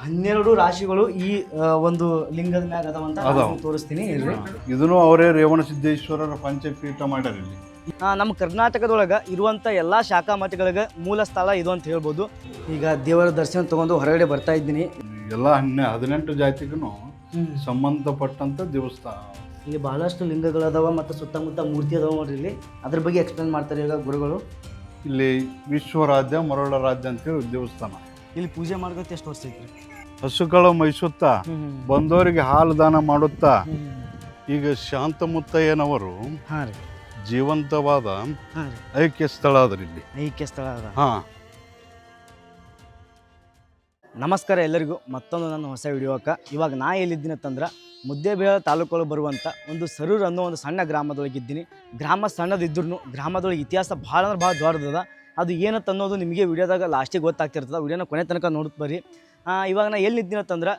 12 ರಾಶಿಗಳು ಈ ಒಂದು ಲಿಂಗದ ಮ್ಯಾಗ ಅದಾವಂತ ನಾನು ತೋರಿಸ್ತೀನಿ ಹೇಳ್ರಿ. ಇದನ್ನು ಅವರೇ ರೇವಣ ಸಿದ್ದೇಶ್ವರರ ಪಂಚಪೀಠ ಮಾಡ್ಯಾರ ಇಲ್ಲಿ. ನಮ್ಮ ಕರ್ನಾಟಕದೊಳಗೆ ಇರುವಂಥ ಎಲ್ಲ ಶಾಖಾ ಮಠಗಳಿಗೆ ಮೂಲ ಸ್ಥಳ ಇದು ಅಂತ ಹೇಳ್ಬೋದು. ಈಗ ದೇವರ ದರ್ಶನ ತಗೊಂಡು ಹೊರಗಡೆ ಬರ್ತಾ ಇದ್ದೀನಿ. ಎಲ್ಲ 18 ಜಾತಿಗೂ ಸಂಬಂಧಪಟ್ಟಂತ ದೇವಸ್ಥಾನ. ಇಲ್ಲಿ ಬಹಳಷ್ಟು ಲಿಂಗಗಳದಾವ ಮತ್ತು ಸುತ್ತಮುತ್ತ ಮೂರ್ತಿ ಅದಾವ ನೋಡ್ರಿ. ಇಲ್ಲಿ ಅದ್ರ ಬಗ್ಗೆ ಎಕ್ಸ್ಪ್ಲೇನ್ ಮಾಡ್ತಾರೆ ಈಗ ಗುರುಗಳು. ಇಲ್ಲಿ ವಿಶ್ವರಾಧ್ಯ ಮರಳ ರಾಜ್ಯ ಅಂತೇಳಿ ದೇವಸ್ಥಾನ. ಇಲ್ಲಿ ಪೂಜೆ ಮಾಡೋದಕ್ಕೆ ಎಷ್ಟು ವರ್ಷ ಐತ್ರಿ? ಹಸುಗಳು ಮೈಸುತ್ತಾ ಬಂದವರಿಗೆ ಹಾಲು ದಾನ ಮಾಡುತ್ತಾ ಈಗ ಶಾಂತಮುತ್ತಯ್ಯನವರು ಹಾಂ ರೀ ಜೀವಂತವಾದ ಹಾಂ ರೀ ಐಕ್ಯ ಸ್ಥಳ ಅದ್ರಿ ಇಲ್ಲಿ. ಐಕ್ಯ ಸ್ಥಳ ಅದ. ಹಾಂ, ನಮಸ್ಕಾರ ಎಲ್ಲರಿಗೂ, ಮತ್ತೊಂದು ನನ್ನ ಹೊಸ ವಿಡಿಯೋಕ್ಕೆ. ಇವಾಗ ನಾ ಎಲ್ಲಿದ್ದೀನಂತಂದ್ರೆ ಮುದ್ದೇಬಿಹಾಳ ತಾಲೂಕೊಳಗೆ ಬರುವಂಥ ಒಂದು ಸರೂರ್ ಅನ್ನೋ ಒಂದು ಸಣ್ಣ ಗ್ರಾಮದೊಳಗಿದ್ದೀನಿ. ಗ್ರಾಮ ಸಣ್ಣದಿದ್ರೂ ಗ್ರಾಮದೊಳಗೆ ಇತಿಹಾಸ ಭಾಳ ಅಂದ್ರೆ ಭಾಳ ದೊಡ್ಡದ. ಅದು ಏನಂತ ಅನ್ನೋದು ನಿಮಗೆ ವಿಡಿಯೋದಾಗ ಲಾಸ್ಟಿಗೆ ಗೊತ್ತಾಗ್ತಿರ್ತದೆ. ವಿಡಿಯೋನ ಕೊನೆ ತನಕ ನೋಡ್ತು ಬರ್ರಿ. ಇವಾಗ ನಾ ಎಲ್ಲಿದ್ದೀನಂತಂದ್ರೆ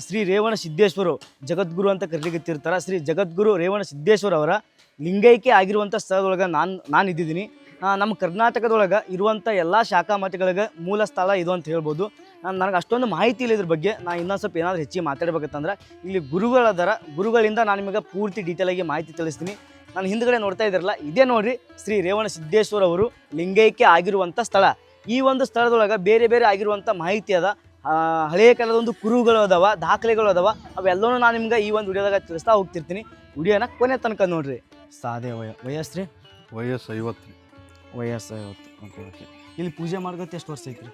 ಶ್ರೀ ರೇವಣ ಸಿದ್ದೇಶ್ವರು ಜಗದ್ಗುರು ಅಂತ ಕರೀಲಿಕ್ಕಿರ್ತಾರೆ. ಶ್ರೀ ಜಗದ್ಗುರು ರೇವಣ ಸಿದ್ದೇಶ್ವರ ಅವರ ಲಿಂಗೈಕ್ಯ ಆಗಿರುವಂಥ ಸ್ಥಳದೊಳಗೆ ನಾನು ಇದ್ದಿದ್ದೀನಿ. ನಮ್ಮ ಕರ್ನಾಟಕದೊಳಗೆ ಇರುವಂಥ ಎಲ್ಲ ಶಾಖಾ ಮಠಗಳಿಗೆ ಮೂಲ ಸ್ಥಳ ಇದು ಅಂತ ಹೇಳ್ಬೋದು. ನನಗೆ ಅಷ್ಟೊಂದು ಮಾಹಿತಿ ಇಲ್ಲ ಇದ್ರ ಬಗ್ಗೆ. ನಾನು ಇನ್ನೊಂದು ಸ್ವಲ್ಪ ಏನಾದರೂ ಹೆಚ್ಚಿಗೆ ಮಾತಾಡ್ಬೇಕಂತಂದ್ರೆ ಇಲ್ಲಿ ಗುರುಗಳದಾರ, ಗುರುಗಳಿಂದ ನಾನು ನಿಮಗೆ ಪೂರ್ತಿ ಡೀಟೇಲಾಗಿ ಮಾಹಿತಿ ತಿಳಿಸ್ತೀನಿ. ನಾನು ಹಿಂದ್ಗಡೆ ನೋಡ್ತಾ ಇದ್ದಾರಲ್ಲ, ಇದೇ ನೋಡಿರಿ ಶ್ರೀ ರೇವಣ ಸಿದ್ದೇಶ್ವರ ಅವರು ಲಿಂಗೈಕ್ಯ ಆಗಿರುವಂಥ ಸ್ಥಳ. ಈ ಒಂದು ಸ್ಥಳದೊಳಗೆ ಬೇರೆ ಬೇರೆ ಆಗಿರುವಂಥ ಮಾಹಿತಿ ಅದ. ಹಳೆಯ ಕಾಲದ ಒಂದು ಕುರುಗಳು ಅದಾವ, ದಾಖಲೆಗಳು ಅದಾವ. ಅವೆಲ್ಲವೂ ನಾನು ನಿಮ್ಗೆ ಈ ಒಂದು ವಿಡಿಯೋದಾಗ ತಿಳಿಸ್ತಾ ಹೋಗ್ತಿರ್ತೀನಿ. ವಿಡಿಯೋನ ಕೊನೆ ತನಕ ನೋಡ್ರಿ. ಸಾಧೆ ವಯಸ್ಸು ರೀ? ವಯಸ್ಸು 50 ರೀ. ವಯಸ್ಸು 50. Okay okay. ಇಲ್ಲಿ ಪೂಜೆ ಮಾಡ್ಕೊತ ಎಷ್ಟು ವರ್ಷ ಐತ್ರಿ?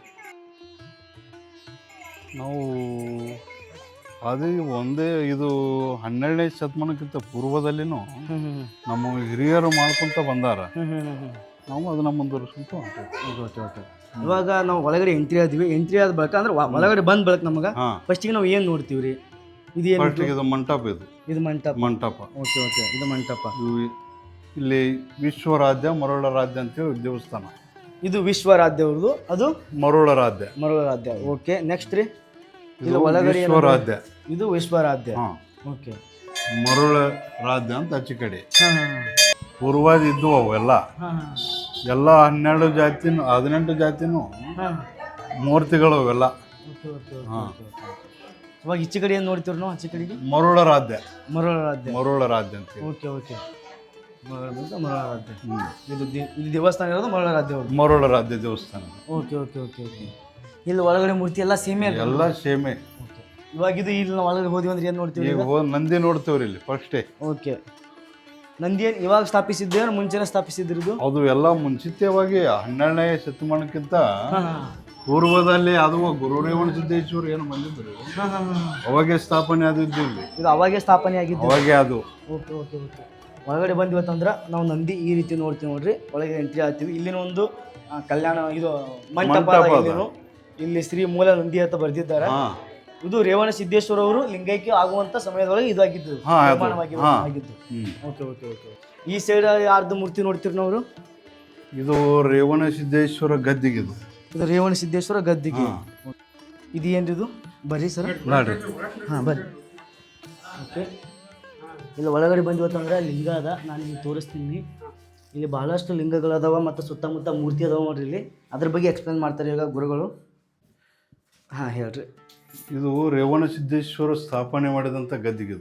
ನಾವು ಅದೇ ಒಂದೇ ಇದು 12ನೇ ಶತಮಾನಕ್ಕಿಂತ ಪೂರ್ವದಲ್ಲಿನೂ ನಮ್ಮ ಹಿರಿಯರು ಮಾಡ್ಕೊತ ಬಂದಾರ. ನಾವು ಅದನ್ನ ಮುಂದುವರಿಸ್ಕೊಂತ ಹೊಂಟೇವಿ. Okay okay. ಇವಾಗ ನಾವು ಒಳಗಡೆ ಎಂಟ್ರಿ ಆದ್ವಿ. ಎಂಟ್ರಿ ಆದ ಬಳಿಕ ಅಂದ್ರೆ ಒಳಗಡೆ ಬಂದ್ ಬಳಿಕ ನಮಗೆ ಫಸ್ಟಿಗೆ ನಾವು ಏನು ನೋಡ್ತೀವಿ ರೀ? ಇದು ಮಂಟಪ. ಇದು ಮಂಟಪ. Okay okay. ಇದು ಮಂಟಪ. ಇಲ್ಲಿ ವಿಶ್ವರಾಧ್ಯ ಮರಳ ರಾಜ್ಯ ಅಂತೇಳಿ ದೇವಸ್ಥಾನ. ಇದು ವಿಶ್ವರಾಧ್ಯ ಅವ್ರದ್ದು, ಅದು ಮರಳ ರಾಧ್ಯ. ಓಕೆ. ನೆಕ್ಸ್ಟ್ ರೀ ಇಲ್ಲಿ ಒಳಗಡೆ ವಿಶ್ವರಾಧ್ಯ. ಇದು ವಿಶ್ವರಾಧ್ಯ. ಓಕೆ. ಮರಳ ರಾಧ್ಯ ಅಂತ ಆಚೆ ಕಡೆ ಪೂರ್ವಾದ ಇದ್ವು ಅವೆಲ್ಲ. ಎಲ್ಲ 18 ಜಾತಿನೂ ಮೂರ್ತಿಗಳು ಅವೆಲ್ಲ. ಇವಾಗ ಈಚೆ ಕಡೆ ಏನು ನೋಡ್ತೀವಿ ನಾವು? ಆಚೆ ಕಡೆಗೆ ಮರಳ ರಾಧ್ಯ ಅಂತ. Okay okay. ಇದು ದೇವಸ್ಥಾನ ಇರೋದು ಮರಳ ರಾಧ್ಯ ದೇವಸ್ಥಾನ. Okay okay okay okay. ಇಲ್ಲಿ ಒಳಗಡೆ ಮೂರ್ತಿ ಎಲ್ಲ ಸೇಮೆ? ಎಲ್ಲ ಸೇಮೆ. ಇವಾಗ ಇದು ಇಲ್ಲಿ ನಾವು ಒಳಗಡೆ ಹೋದ್ವಿ ಅಂದ್ರೆ ಏನು ನೋಡ್ತೀವಿ? ನಂದಿ ನೋಡ್ತೇವ್ರಿ ಇಲ್ಲಿ ಫಸ್ಟೇ. ಓಕೆ. ನಂದಿ ಏನು ಇವಾಗ ಸ್ಥಾಪಿಸಿದ್ದೇನು ಮುಂಚೆನೇ ಸ್ಥಾಪಿಸಿದ್ರದು? ಅದು ಎಲ್ಲ ಮುಂಚಿತವಾಗಿ 12ನೇ ಶತಮಾನಕ್ಕಿಂತ ಪೂರ್ವದಲ್ಲಿ ಅದು ಗುರು ರೇವಣ ಸಿದ್ದೇಶ್ವರ ಏನು ಬಂದಿದ್ರು ಅವಾಗೆ ಸ್ಥಾಪನೆ ಆದಿದ್ದು ಇಲ್ಲಿ. ಇದು ಅವಾಗೆ ಸ್ಥಾಪನೆ ಆಗಿದ್ದು? ಅವಾಗೆ ಅದು. Okay okay okay. ಒಳಗಡೆ ಬಂದಿವತ್ತಂದ್ರೆ ನಾವು ನಂದಿ ಈ ರೀತಿ ನೋಡ್ತೀವಿ ನೋಡ್ರಿ. ಒಳಗೆ ಎಂಟ್ರಿ ಆಗ್ತೀವಿ. ಇಲ್ಲಿನ ಒಂದು ಕಲ್ಯಾಣ ಇದು ಮಂಟಪ. ಇಲ್ಲಿ ಶ್ರೀ ಮೂಲ ನಂದಿ ಅಂತ ಬರ್ದಿದ್ದಾರೆ. ಇದು ರೇವಣ ಸಿದ್ದೇಶ್ವರ ಅವರು ಲಿಂಗೈಕ್ಯ ಆಗುವಂತ ಸಮಯದೊಳಗೆ ಇದಾಗಿದ್ದು ನಿರ್ಮಾಣವಾಗಿದ್ದು. Okay okay okay. ಈ ಸೈಡ್ ಯಾರ್ದು ಮೂರ್ತಿ ನೋಡ್ತೀರಿ ನಾವು? ಇದು ರೇವಣ ಸಿದ್ದೇಶ್ವರ ಗದ್ದಿಗೆ. ಇದು ರೇವಣ ಸಿದ್ದೇಶ್ವರ ಗದ್ದಿಗೆ. ಇದು ಏನ್ರಿ ಇದು? ಬರ್ರಿ ಸರ್. ಹಾಂ ಬರ್ರಿ. ಓಕೆ. ಇಲ್ಲಿ ಒಳಗಡೆ ಬಂದಿವತ್ತಂದ್ರೆ ಲಿಂಗ ಅದ, ನಾನು ನಿಮ್ಗೆ ತೋರಿಸ್ತೀನಿ. ಇಲ್ಲಿ ಬಹಳಷ್ಟು ಲಿಂಗಗಳದಾವ ಮತ್ತು ಸುತ್ತಮುತ್ತ ಮೂರ್ತಿ ಅದಾವ ನೋಡ್ರಿ. ಇಲ್ಲಿ ಅದ್ರ ಬಗ್ಗೆ ಎಕ್ಸ್ಪ್ಲೇನ್ ಮಾಡ್ತಾರೆ ಈಗ ಗುರುಗಳು. ಹಾಂ ಹೇಳ್ರಿ. ಇದು ರೇವಣ ಸಿದ್ದೇಶ್ವರ ಸ್ಥಾಪನೆ ಮಾಡಿದಂಥ ಗದ್ದಿಗೆ.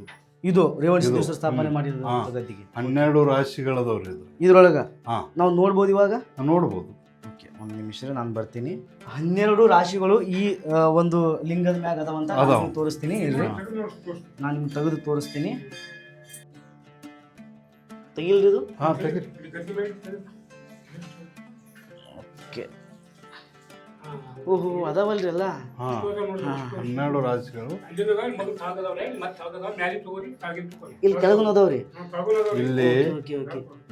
ಇದು ರೇವಣ ಸಿದ್ದೇಶ್ವರ ಸ್ಥಾಪನೆ ಮಾಡಿದ ಗದ್ದಿಗೆ. 12 ರಾಶಿಗಳದವ್ರಿ ಇದ್ರೊಳಗೆ ನಾವು ನೋಡ್ಬೋದು. ಇವಾಗ ನೋಡ್ಬೋದು. ಓಕೆ, ಒಂದು ನಿಮಿಷ ನಾನು ಬರ್ತೀನಿ. 12 ರಾಶಿಗಳು ಈ ಒಂದು ಲಿಂಗದ ಮ್ಯಾಗ ಅದಾವಂತ ತೋರಿಸ್ತೀನಿ. ಹೇಳ್ರಿ, ನಾನು ನಿಮ್ಗೆ ತೆಗೆದು ತೋರಿಸ್ತೀನಿ. ತೆಗಿಲ್ರಿ ಇದು? ಹಾಂ ತೆಗಿ. ಓಕೆ. ಓಹೋ ಅದಾವಲ್ರಿ ಎಲ್ಲ. 12 ರಾಶಿಗಳು ಇಲ್ಲಿ ಕೆಳಗೂ ಅದಾವ್ರಿ. ಇಲ್ಲಿ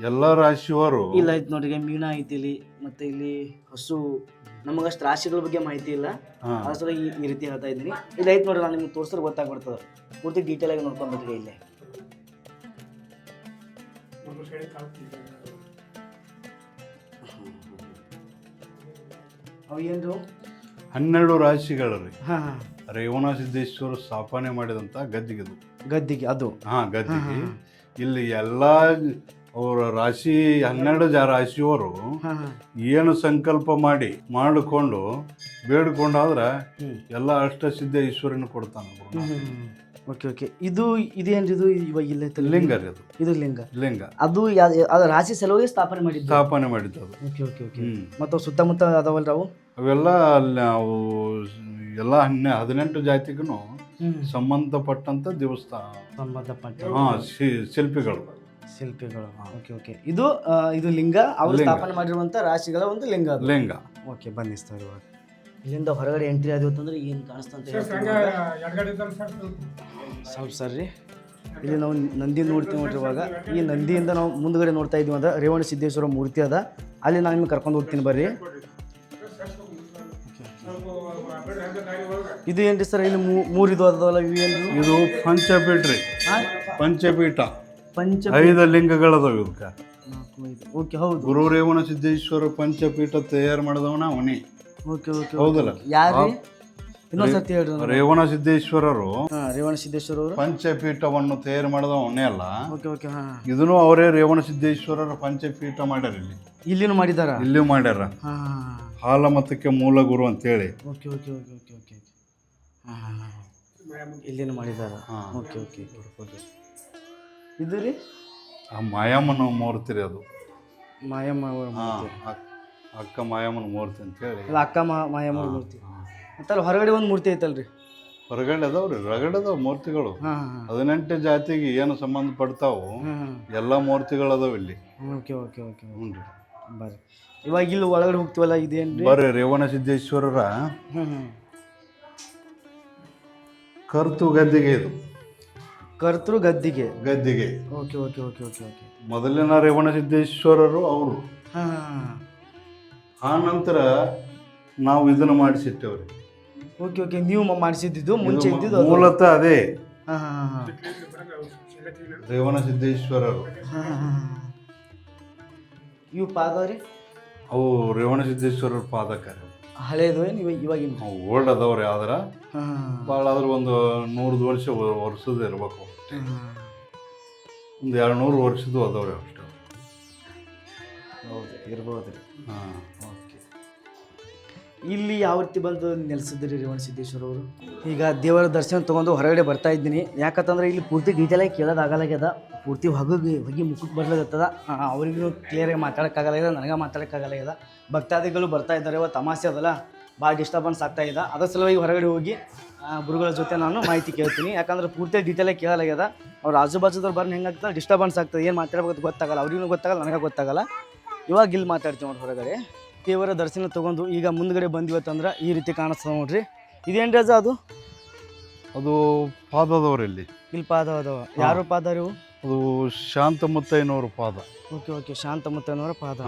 ಎಲ್ಲ ರಾಶಿಯವರು ಇಲ್ಲ ಐತಿ ನೋಡ್ರಿ. ಮೀನ ಐತಿ ಇಲ್ಲಿ, ಮತ್ತೆ ಇಲ್ಲಿ ಹಸು. ನಮಗಷ್ಟು ರಾಶಿಗಳ ಬಗ್ಗೆ ಮಾಹಿತಿ ಇಲ್ಲ, ಅದ್ರ ಈ ರೀತಿ ಹೇಳ್ತಾ ಇದ್ದೀನಿ. ಇಲ್ಲಿ ಐತಿ ನೋಡ್ರಿ, ನಾನು ನಿಮ್ಗೆ ತೋರಿಸಿದ್ರೆ ಗೊತ್ತಾಗ್ಬಿಡ್ತದೆ. ಪೂರ್ತಿ ಡೀಟೇಲ್ ಆಗಿ ನೋಡ್ಕೊಂಡ್ಬಿಟ್ರಿ. ಇಲ್ಲೇ ಅವು ಏನು 12 ರಾಶಿಗಳು ರೀ. ರೇವಣ ಸಿದ್ದೇಶ್ವರ ಸ್ಥಾಪನೆ ಮಾಡಿದಂಥ ಗದ್ದಿಗೆ. ಅದು ಗದ್ದಿಗೆ. ಇಲ್ಲಿ ಎಲ್ಲ ಅವರ ರಾಶಿ 12 ರಾಶಿಯವರು ಹಾಂ ಹಾಂ ಏನು ಸಂಕಲ್ಪ ಮಾಡಿಕೊಂಡು ಬೇಡ್ಕೊಂಡಾದ್ರೆ ಎಲ್ಲ ಅಷ್ಟಸಿದ್ಧ ಈಶ್ವರನ ಕೊಡ್ತಾನೆ. ಓಕೆ ಓಕೆ ಇದೇನ್ರಿ ಇದು ಇವಾಗ ಇಲ್ಲ ಐತಲ್ಲ ಲಿಂಗ ರೀ ಅದು. ಇದು ಲಿಂಗ ಲಿಂಗ ಅದು ಅದು ರಾಶಿ ಸಲುವಾಗಿ ಸ್ಥಾಪನೆ ಮಾಡಿದ್ದು. ಮಾಡಿದ್ದು ಅದು. ಓಕೆ ಓಕೆ ಓಕೆ ಮತ್ತು ಸುತ್ತಮುತ್ತ ಅದಾವಲ್ರಿ ಅವು ಅವೆಲ್ಲ ಅವು ಎಲ್ಲ 18 ಜಾತಿಗೂ ಸಂಬಂಧಪಟ್ಟಂತ ದೇವಸ್ಥಾನ, ಸಂಬಂಧಪಟ್ಟ ಶಿಲ್ಪಿಗಳು. ಓಕೆ ಓಕೆ ಇದು ಲಿಂಗ ಅವರು ಸ್ಥಾಪನೆ ಮಾಡಿರುವಂತ ರಾಶಿಗಳ ಒಂದು ಲಿಂಗ ಅದು. ಲಿಂಗ. ಓಕೆ ಬನ್ನಿ ಸರ್. ಇವಾಗ ಇಲ್ಲಿಂದ ಹೊರಗಡೆ ಎಂಟ್ರಿ ಆದ್ವಿ ಅಂತಂದ್ರೆ ಏನು ಕಾಣಿಸ್ತಂತ ಸ್ವಲ್ಪ ಸರ್ರಿ. ಇಲ್ಲಿ ನಾವು ನಂದಿ ನೋಡ್ತೀವಿ ನೋಡ್ರಿ. ಇವಾಗ ಈ ನಂದಿಯಿಂದ ನಾವು ಮುಂದ್ಗಡೆ ನೋಡ್ತಾ ಇದೀವಿ ಅಂದ್ರೆ ರೇವಣ ಸಿದ್ದೇಶ್ವರ ಮೂರ್ತಿ ಅದ. ಅಲ್ಲಿ ನಾನು ನಿಮ್ಗೆ ಕರ್ಕೊಂಡು ಹೋಗ್ತೀನಿ ಬರ್ರಿ. ಇದು ಏನ್ರಿ ಸರ್? ಇಲ್ಲಿ ಮೂರು ಇದು ಅದಾವಲ್ಲ, ಇವು ಏನು? ಇದು ಪಂಚಪೀಠ ರೀ. ಪಂಚಪೀಠ 5 ಲಿಂಗಗಳದಾವ ಇದಕ್ಕೆ. ಓಕೆ ಹೌದು. ಗುರು ರೇವಣ ಸಿದ್ದೇಶ್ವರ ಪಂಚಪೀಠ ತಯಾರು ಮಾಡಿದವನ ಅವನೇ. ಓಕೆ ಓಕೆ ಹೌದಲ್ಲ? ಯಾರು ಇನ್ನೊಂದ್ಸರ್ತಿ ಹೇಳ್ರಿ. ರೇವಣ ಸಿದ್ದೇಶ್ವರರು ರೇವಣ ಸಿದ್ದೇಶ್ವರ ಅವರು ಪಂಚಪೀಠವನ್ನು ತಯಾರು ಮಾಡಿದವ ಅವನೇ ಅಲ್ಲ. ಓಕೆ ಓಕೆ ಹಾಂ. ಇದನ್ನು ಅವರೇ ರೇವಣ ಸಿದ್ದೇಶ್ವರರ ಪಂಚಪೀಠ ಮಾಡ್ಯಾರ. ಇಲ್ಲಿನೂ ಮಾಡಿದಾರ. ಇಲ್ಲೂ ಮಾಡ್ಯಾರ. ಹಾಲಮತಕ್ಕೆ ಮೂಲ ಗುರು ಅಂತೇಳಿ. Okay okay okay okay okay ಹಾಂ ಇಲ್ಲಿನೂ ಮಾಡಿದಾರ. Okay okay. ಇದು ರೀ ಆ ಮಾಯಮ್ಮನ ಮೂರ್ತಿ ರೀ ಅದು. ಮಾಯಮ್ಮ ಅಕ್ಕ ಮಾಯಮ್ಮನ ಮೂರ್ತಿ ಅಂತೇಳಿ. ಅಕ್ಕ ಮಾಯಮ್ಮ ಮೂರ್ತಿ. ಮತ್ತೆ ಹೊರಗಡೆ ಒಂದು ಮೂರ್ತಿ ಐತಲ್ರಿ? ಹೊರಗಡೆ ಅದಾವ್ರಿ, ಹೊರಗಡೆ ಅದಾವ ಮೂರ್ತಿಗಳು. 18 ಜಾತಿಗೆ ಏನು ಸಂಬಂಧ ಪಡ್ತಾವು ಎಲ್ಲ ಮೂರ್ತಿಗಳು ಅದಾವ ಇಲ್ಲಿ. ಓಕೆ ಓಕೆ ಓಕೆ ಹ್ಞೂ ರೀ. ಬರ್ರಿ ಇವಾಗ ಇಲ್ಲಿ ಒಳಗಡೆ ಹೋಗ್ತೀವಲ್ಲ, ಇದೇನ್ರಿ? ಬರ್ರಿ ರೇವಣ ಸಿದ್ದೇಶ್ವರರ ಕರ್ತು ಗದ್ದಿಗೆ. ಇದು ಕರ್ತೃ ಗದ್ದಿಗೆ. Okay okay okay okay okay. ಮೊದಲಿನ ರೇವಣ ಸಿದ್ದೇಶ್ವರರು ಅವರು. ಆ ನಂತರ ನಾವು ಇದನ್ನ ಮಾಡಿಸಿಟ್ಟವ್ರಿ. Okay okay. ನೀವು ಮಾಡಿಸಿದ್ದು ಮುಂಚೆ ಇದ್ದಿದ್ದು ಮೂಲತಃ ಅದೇ ರೇವಣ ಸಿದ್ದೇಶ್ವರರು. ಇವು ಪಾದ ರೀ? ಅವು ರೇವಣ ಸಿದ್ದೇಶ್ವರರ ಪಾದಕ ಹಳೇದು ನೀವು ಇವಾಗಿನ ಓಲ್ಡ್ ಅದಾವ್ರಿ. ಆದ್ರ ಭಾಳ ಆದ್ರೆ ಒಂದು 100 ವರ್ಷದ ಇರ್ಬೇಕು. ಒಂದು 200 ವರ್ಷದ್ದು ಅದಾವ್ರಿ ಅಷ್ಟು. ಹೌದು ಇರ್ಬೋದು ರೀ. ಓಕೆ. ಇಲ್ಲಿ ಯಾವ ರೀತಿ ಬಂದು ನೆಲೆಸಿದ್ರಿ ರೇವಣ ಸಿದ್ದೇಶ್ವರ ಅವರು? ಈಗ ದೇವರ ದರ್ಶನ ತೊಗೊಂಡು ಹೊರಗಡೆ ಬರ್ತಾ ಇದ್ದೀನಿ. ಯಾಕಂತಂದ್ರೆ ಇಲ್ಲಿ ಪೂರ್ತಿ ಡೀಟೇಲಾಗಿ ಕೇಳೋದಾಗಲಾಗ್ಯದ. ಪೂರ್ತಿ ಹೊಗಿ ಮುಖಕ್ಕೆ ಬರ್ಲಾಗತ್ತದ. ಅವ್ರಿಗೂ ಕ್ಲಿಯರಾಗಿ ಮಾತಾಡೋಕ್ಕಾಗಲಾಗ್ಯದ, ನನಗೆ ಮಾತಾಡೋಕ್ಕಾಗಲಾಗ್ಯದ. ಭಕ್ತಾದಿಗಳು ಬರ್ತಾ ಇದ್ದಾರೆ. ಇವತ್ತು ತಮಾಷೆ ಅದಲ್ಲ, ಭಾಳ ಡಿಸ್ಟರ್ಬೆನ್ಸ್ ಆಗ್ತಾ ಇದೆ. ಅದರ ಸಲುವಾಗಿ ಹೊರಗಡೆ ಹೋಗಿ ಗುರುಗಳ ಜೊತೆ ನಾನು ಮಾಹಿತಿ ಕೇಳ್ತೀನಿ. ಯಾಕಂದ್ರೆ ಪೂರ್ತಿ ಡೀಟೇಲಾಗಿ ಕೇಳಲಾಗ್ಯದ. ಅವ್ರು ಆಜುಬಾಜುದವ್ರು ಬರ್ನ ಹೆಂಗಾಗ್ತದೆ, ಡಿಸ್ಟರ್ಬೆನ್ಸ್ ಆಗ್ತದೆ. ಏನು ಮಾತಾಡ್ಬೇಕು ಗೊತ್ತಾಗಲ್ಲ, ಅವ್ರಿಗೂ ಗೊತ್ತಾಗಲ್ಲ, ನನಗೆ ಗೊತ್ತಾಗಲ್ಲ. ಇವಾಗ ಇಲ್ಲಿ ಮಾತಾಡ್ತೀವಿ ನೋಡಿ ಹೊರಗಡೆ. ದೇವರ ದರ್ಶನ ತೊಗೊಂಡು ಈಗ ಮುಂದ್ಗಡೆ ಬಂದಿವತ್ತಂದ್ರೆ ಈ ರೀತಿ ಕಾಣಿಸ್ತದೆ ನೋಡ್ರಿ. ಇದೇನು ರಜ ಅದು? ಅದು ಪಾದದವ್ರು ಇಲ್ಲಿ ಪಾದ ಅದಾವ. ಯಾರು ಪಾದ ರೀ? ಅದು ಶಾಂತಮುತ್ತಯ್ಯನವ್ರ ಪಾದ. Okay okay. ಶಾಂತಮುತ್ತಯ್ಯನವರ ಪಾದ.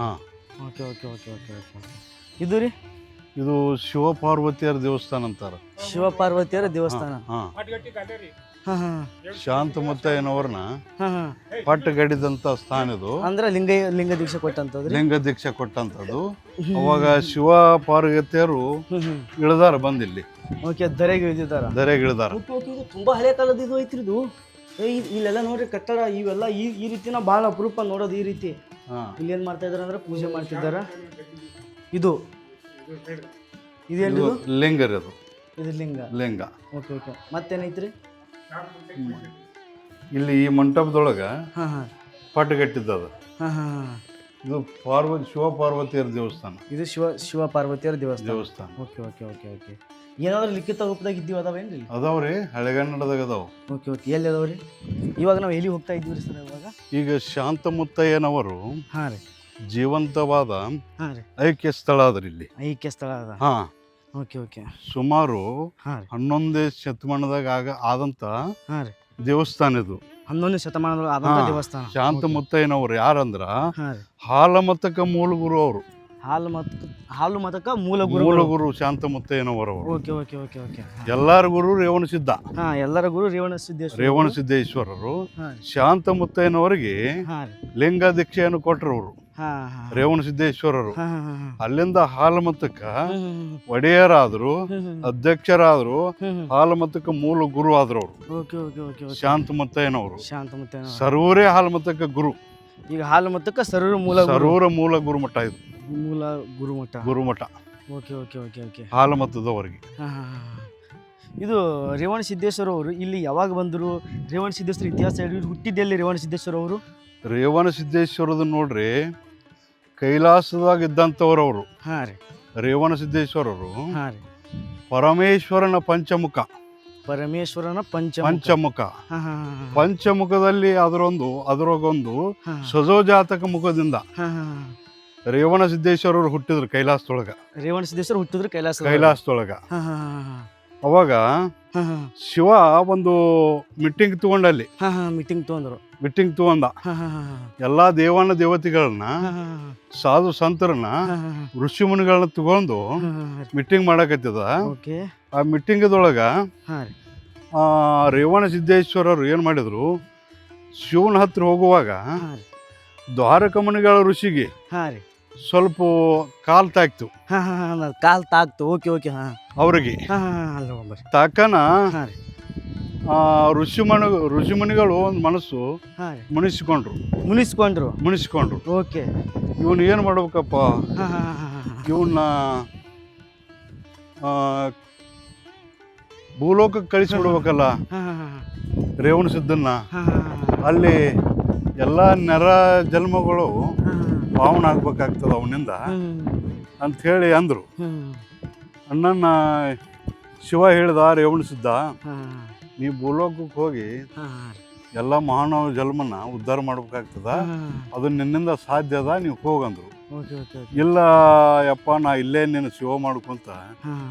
Okay okay okay okay okay. ಇದು ರೀ? ಇದು ಶಿವಪಾರ್ವತಿಯರ ದೇವಸ್ಥಾನ ಅಂತಾರ. ಶಿವಪಾರ್ವತಿಯರ ದೇವಸ್ಥಾನ. ಶಾಂತಮುತ್ತಯ್ಯನವ್ರನ್ನ ಪಟ್ಟಗಡಿದಂತ ಸ್ಥಾನ ಇದು. ಅಂದ್ರೆ ಲಿಂಗ ದೀಕ್ಷೆ ಕೊಟ್ಟಂತದ್ದು. ಲಿಂಗ ದೀಕ್ಷೆ ಕೊಟ್ಟಂತದ್ದು. ಅವಾಗ ಶಿವ ಪಾರ್ವತಿಯರು ಇಳಿದಾರ ಬಂದಿಲ್ಲಿ. ಓಕೆ. ದರೆಗೆ ಇಳಿದಾರ. ತುಂಬಾ ಹಳೆ ಕಾಲದ ಇದು ಐತ್ರಿ ಇದು. ಇಲ್ಲೆಲ್ಲ ನೋಡ್ರಿ ಕಟ್ಟಡ ಇವೆಲ್ಲ ಈ ರೀತಿನ ಭಾಳ ಅಪರೂಪ ನೋಡೋದು. ಈ ರೀತಿ ಇಲ್ಲಿ ಏನ್ ಮಾಡ್ತಾ ಇದಾರೆ ಅಂದ್ರೆ ಪೂಜೆ ಮಾಡ್ತಿದ್ದಾರ. ಇದೇನು ಲಿಂಗ ರೀ ಅದು. ಇದು ಲಿಂಗ. Okay okay. ಮತ್ತೇನೈತ್ರಿ ಇಲ್ಲಿ ಈ ಮಂಟಪದೊಳಗ ಪಟ್ಟಗಟ್ಟಿದ್ದದ. ಇದು ಶಿವಪಾರ್ವತಿಯರ ದೇವಸ್ಥಾನ. ಇದು ಶಿವಪಾರ್ವತಿಯರ ದೇವಸ್ಥಾನ. Okay okay okay okay. ಏನಾದ್ರು ಲಿಖಿತ ರೂಪದಾಗ ಇದ್ದೀವಿ ಅದಾವೇನ್ರಿ? ಅದಾವ್ರಿ, ಹಳೆಗನ್ನಡದಾಗ ಅದಾವ. Okay okay. ಎಲ್ಲಿ ಅದಾವ್ರಿ? ಇವಾಗ ನಾವು ಎಲ್ಲಿ ಹೋಗ್ತಾ ಇದ್ದೀವಿ ಸರ್? ಇವಾಗ ಈಗ ಶಾಂತಮುತ್ತಯ್ಯನವರು ರೀ ಜೀವಂತವಾದ ಐಕ್ಯ ಸ್ಥಳ ಅದ್ರಿ ಇಲ್ಲಿ. ಐಕ್ಯ ಸ್ಥಳ ಅದ. Okay okay. ಸುಮಾರು 11ನೇ ಶತಮಾನದಾಗ ಆದಂತ ದೇವಸ್ಥಾನ ಇದು. 11ನೇ ಶತಮಾನದೊಳಗೆ ಆದಂತ ದೇವಸ್ಥಾನ. ಶಾಂತಮುತ್ತಯ್ಯನವ್ರು ಯಾರಂದ್ರ ಹಾಲಮತಕ ಮೂಲ ಗುರು ಅವರು. ಹಾಲು ಮತಕ ಮೂಲ ಗುರು ಶಾಂತಮುತ್ತಯ್ಯನವರು. Okay okay okay okay. ಎಲ್ಲರ ಗುರು ರೇವಣ ಸಿದ್ಧ. ಎಲ್ಲರ ಗುರು ರೇವಣ ಸಿದ್ದೇಶ್ವರರು ಶಾಂತಮುತ್ತಯ್ಯನವರಿಗೆ ಲಿಂಗ ದೀಕ್ಷೆಯನ್ನು ಕೊಟ್ಟರು ಅವರು. ರೇವಣ ಸಿದ್ದೇಶ್ವರರು ಅಲ್ಲಿಂದ ಹಾಲಮತಕ್ಕ ಒಡೆಯರಾದ್ರು, ಅಧ್ಯಕ್ಷರಾದ್ರು, ಹಾಲಮತಕ್ಕ ಮೂಲ ಗುರು ಆದ್ರು ಅವರು. ಶಾಂತಮುತ್ತಯ್ಯನವರು ಸರ್ವರೇ ಹಾಲಮತಕ್ಕ ಗುರು. ಈಗ ಹಾಲು ಮತ್ತಕ್ಕೆ ಸರೂರ ಮೂಲ ಗುರುಮಠ ಇದು. ಮೂಲ ಗುರುಮಠ. ಗುರುಮಠ. Okay okay okay okay. ಹಾಲು ಮತದವರೆಗೆ. ಹಾಂ ಹಾಂ ಹಾಂ. ಇದು ರೇವಣ ಸಿದ್ದೇಶ್ವರ ಅವರು ಇಲ್ಲಿ ಯಾವಾಗ ಬಂದರು? ರೇವಣ ಸಿದ್ದೇಶ್ವರ ಇತಿಹಾಸ ಹೇಳಿ, ಹುಟ್ಟಿದ್ದೆಲ್ಲಿ ರೇವಣ ಸಿದ್ದೇಶ್ವರ ಅವರು? ರೇವಣ ಸಿದ್ದೇಶ್ವರದ ನೋಡ್ರಿ ಕೈಲಾಸದಾಗ ಇದ್ದಂಥವ್ರು ಅವರು. ಹಾಂ ರೀ. ರೇವಣ ಸಿದ್ದೇಶ್ವರರು ಹಾಂ ರೀ. ಪರಮೇಶ್ವರನ ಪಂಚಮುಖ. ಪರಮೇಶ್ವರನ ಪಂಚಮುಖ. ಹಾಂ ಹಾಂ ಹಾಂ. ಪಂಚಮುಖದಲ್ಲಿ ಅದರೊಂದು ಸಜೋಜಾತಕ ಮುಖದಿಂದ ಹಾಂ ಹಾಂ. ರೇವಣ ಸಿದ್ದೇಶ್ವರರು ಹುಟ್ಟಿದ್ರು ಕೈಲಾಸದೊಳಗ. ರೇವಣ ಸಿದ್ದೇಶ್ವರ ಹುಟ್ಟಿದ್ರು ಕೈಲಾಸದೊಳಗ. ಹಾಂ ಹಾಂ ಹಾಂ. ಅವಾಗ ಹಾಂ ಹಾಂ. ಶಿವ ಒಂದು ಮೀಟಿಂಗ್ ತಗೊಂಡಲ್ಲಿ. ಹಾಂ ಹಾಂ. ಮೀಟಿಂಗ್ ತಗೊಂಡ ಹಾಂ ಹಾಂ ಹಾಂ. ಎಲ್ಲಾ ದೇವಾನ ದೇವತೆಗಳನ್ನ, ಸಾಧು ಸಂತರನ್ನ, ಋಷಿ ಮುನಿಗಳನ್ನ ತಗೊಂಡು ಮೀಟಿಂಗ್ ಮಾಡಕತ್ತಿದ. ಓಕೆ. ಆ ಮೀಟಿಂಗದೊಳಗ ಹಾಂ ರೀ. ರೇವಣ ಸಿದ್ದೇಶ್ವರರು ಏನು ಮಾಡಿದ್ರು, ಶಿವನ ಹತ್ರ ಹೋಗುವಾಗ ಹಾಂ ರೀ. ದ್ವಾರಕಮಣಿಗಳ ಋಷಿಗೆ ಹಾಂ ರೀ ಸ್ವಲ್ಪ ಕಾಲ್ ತಾಕ್ತು. ಹಾಂ ಹಾಂ ಹಾಂ. ಕಾಲ್ ತಾಕ್ತು. Okay okay. ಹಾಂ. ಅವ್ರಿಗೆ ಹಾಂ ಹಾಂ ಹಾಂ. ಅಲ್ಲ ಬರ್ರಿ. ತಾಕನ ಹಾಂ ರೀ. ಋಷಿ ಮುನಿಗಳು ಒಂದು ಮನಸ್ಸು ಹಾಂ ರೀ. ಮುನಿಸ್ಕೊಂಡ್ರು. ಓಕೆ. ಇವನು ಏನು ಮಾಡ್ಬೇಕಪ್ಪ, ಹಾಂ ಹಾಂ ಹಾಂ ಹಾಂ. ಇವನ್ನ ಭೂಲೋಕಕ್ಕೆ ಕಳಿಸಿಬಿಡ್ಬೇಕಲ್ಲ ಹಾಂ ಹಾಂ ಹಾಂ. ರೇವಣ ಸಿದ್ದನ್ನ. ಹಾಂ ಹಾಂ. ಅಲ್ಲಿ ಎಲ್ಲ ನೆರ ಜನ್ಮಗಳು ಪಾವನ ಆಗ್ಬೇಕಾಗ್ತದ ಅವನಿಂದ ಅಂಥೇಳಿ ಅಂದರು. ಅಣ್ಣನ ಶಿವ ಹೇಳ್ದ, ರೇವಣ ಸಿದ್ಧ ನೀ ಭೂಲೋಕಕ್ಕೆ ಹೋಗಿ ಎಲ್ಲ ಮಾನವ ಜನ್ಮನ ಉದ್ಧಾರ ಮಾಡ್ಬೇಕಾಗ್ತದ, ಅದು ನಿನ್ನಿಂದ ಸಾಧ್ಯ ಅದ, ನೀವು ಹೋಗಂದ್ರು. ಇಲ್ಲ ಯಪ್ಪ, ನಾ ಇಲ್ಲೇ ನೀನು ಶಿವ ಮಾಡ್ಕೊಂತ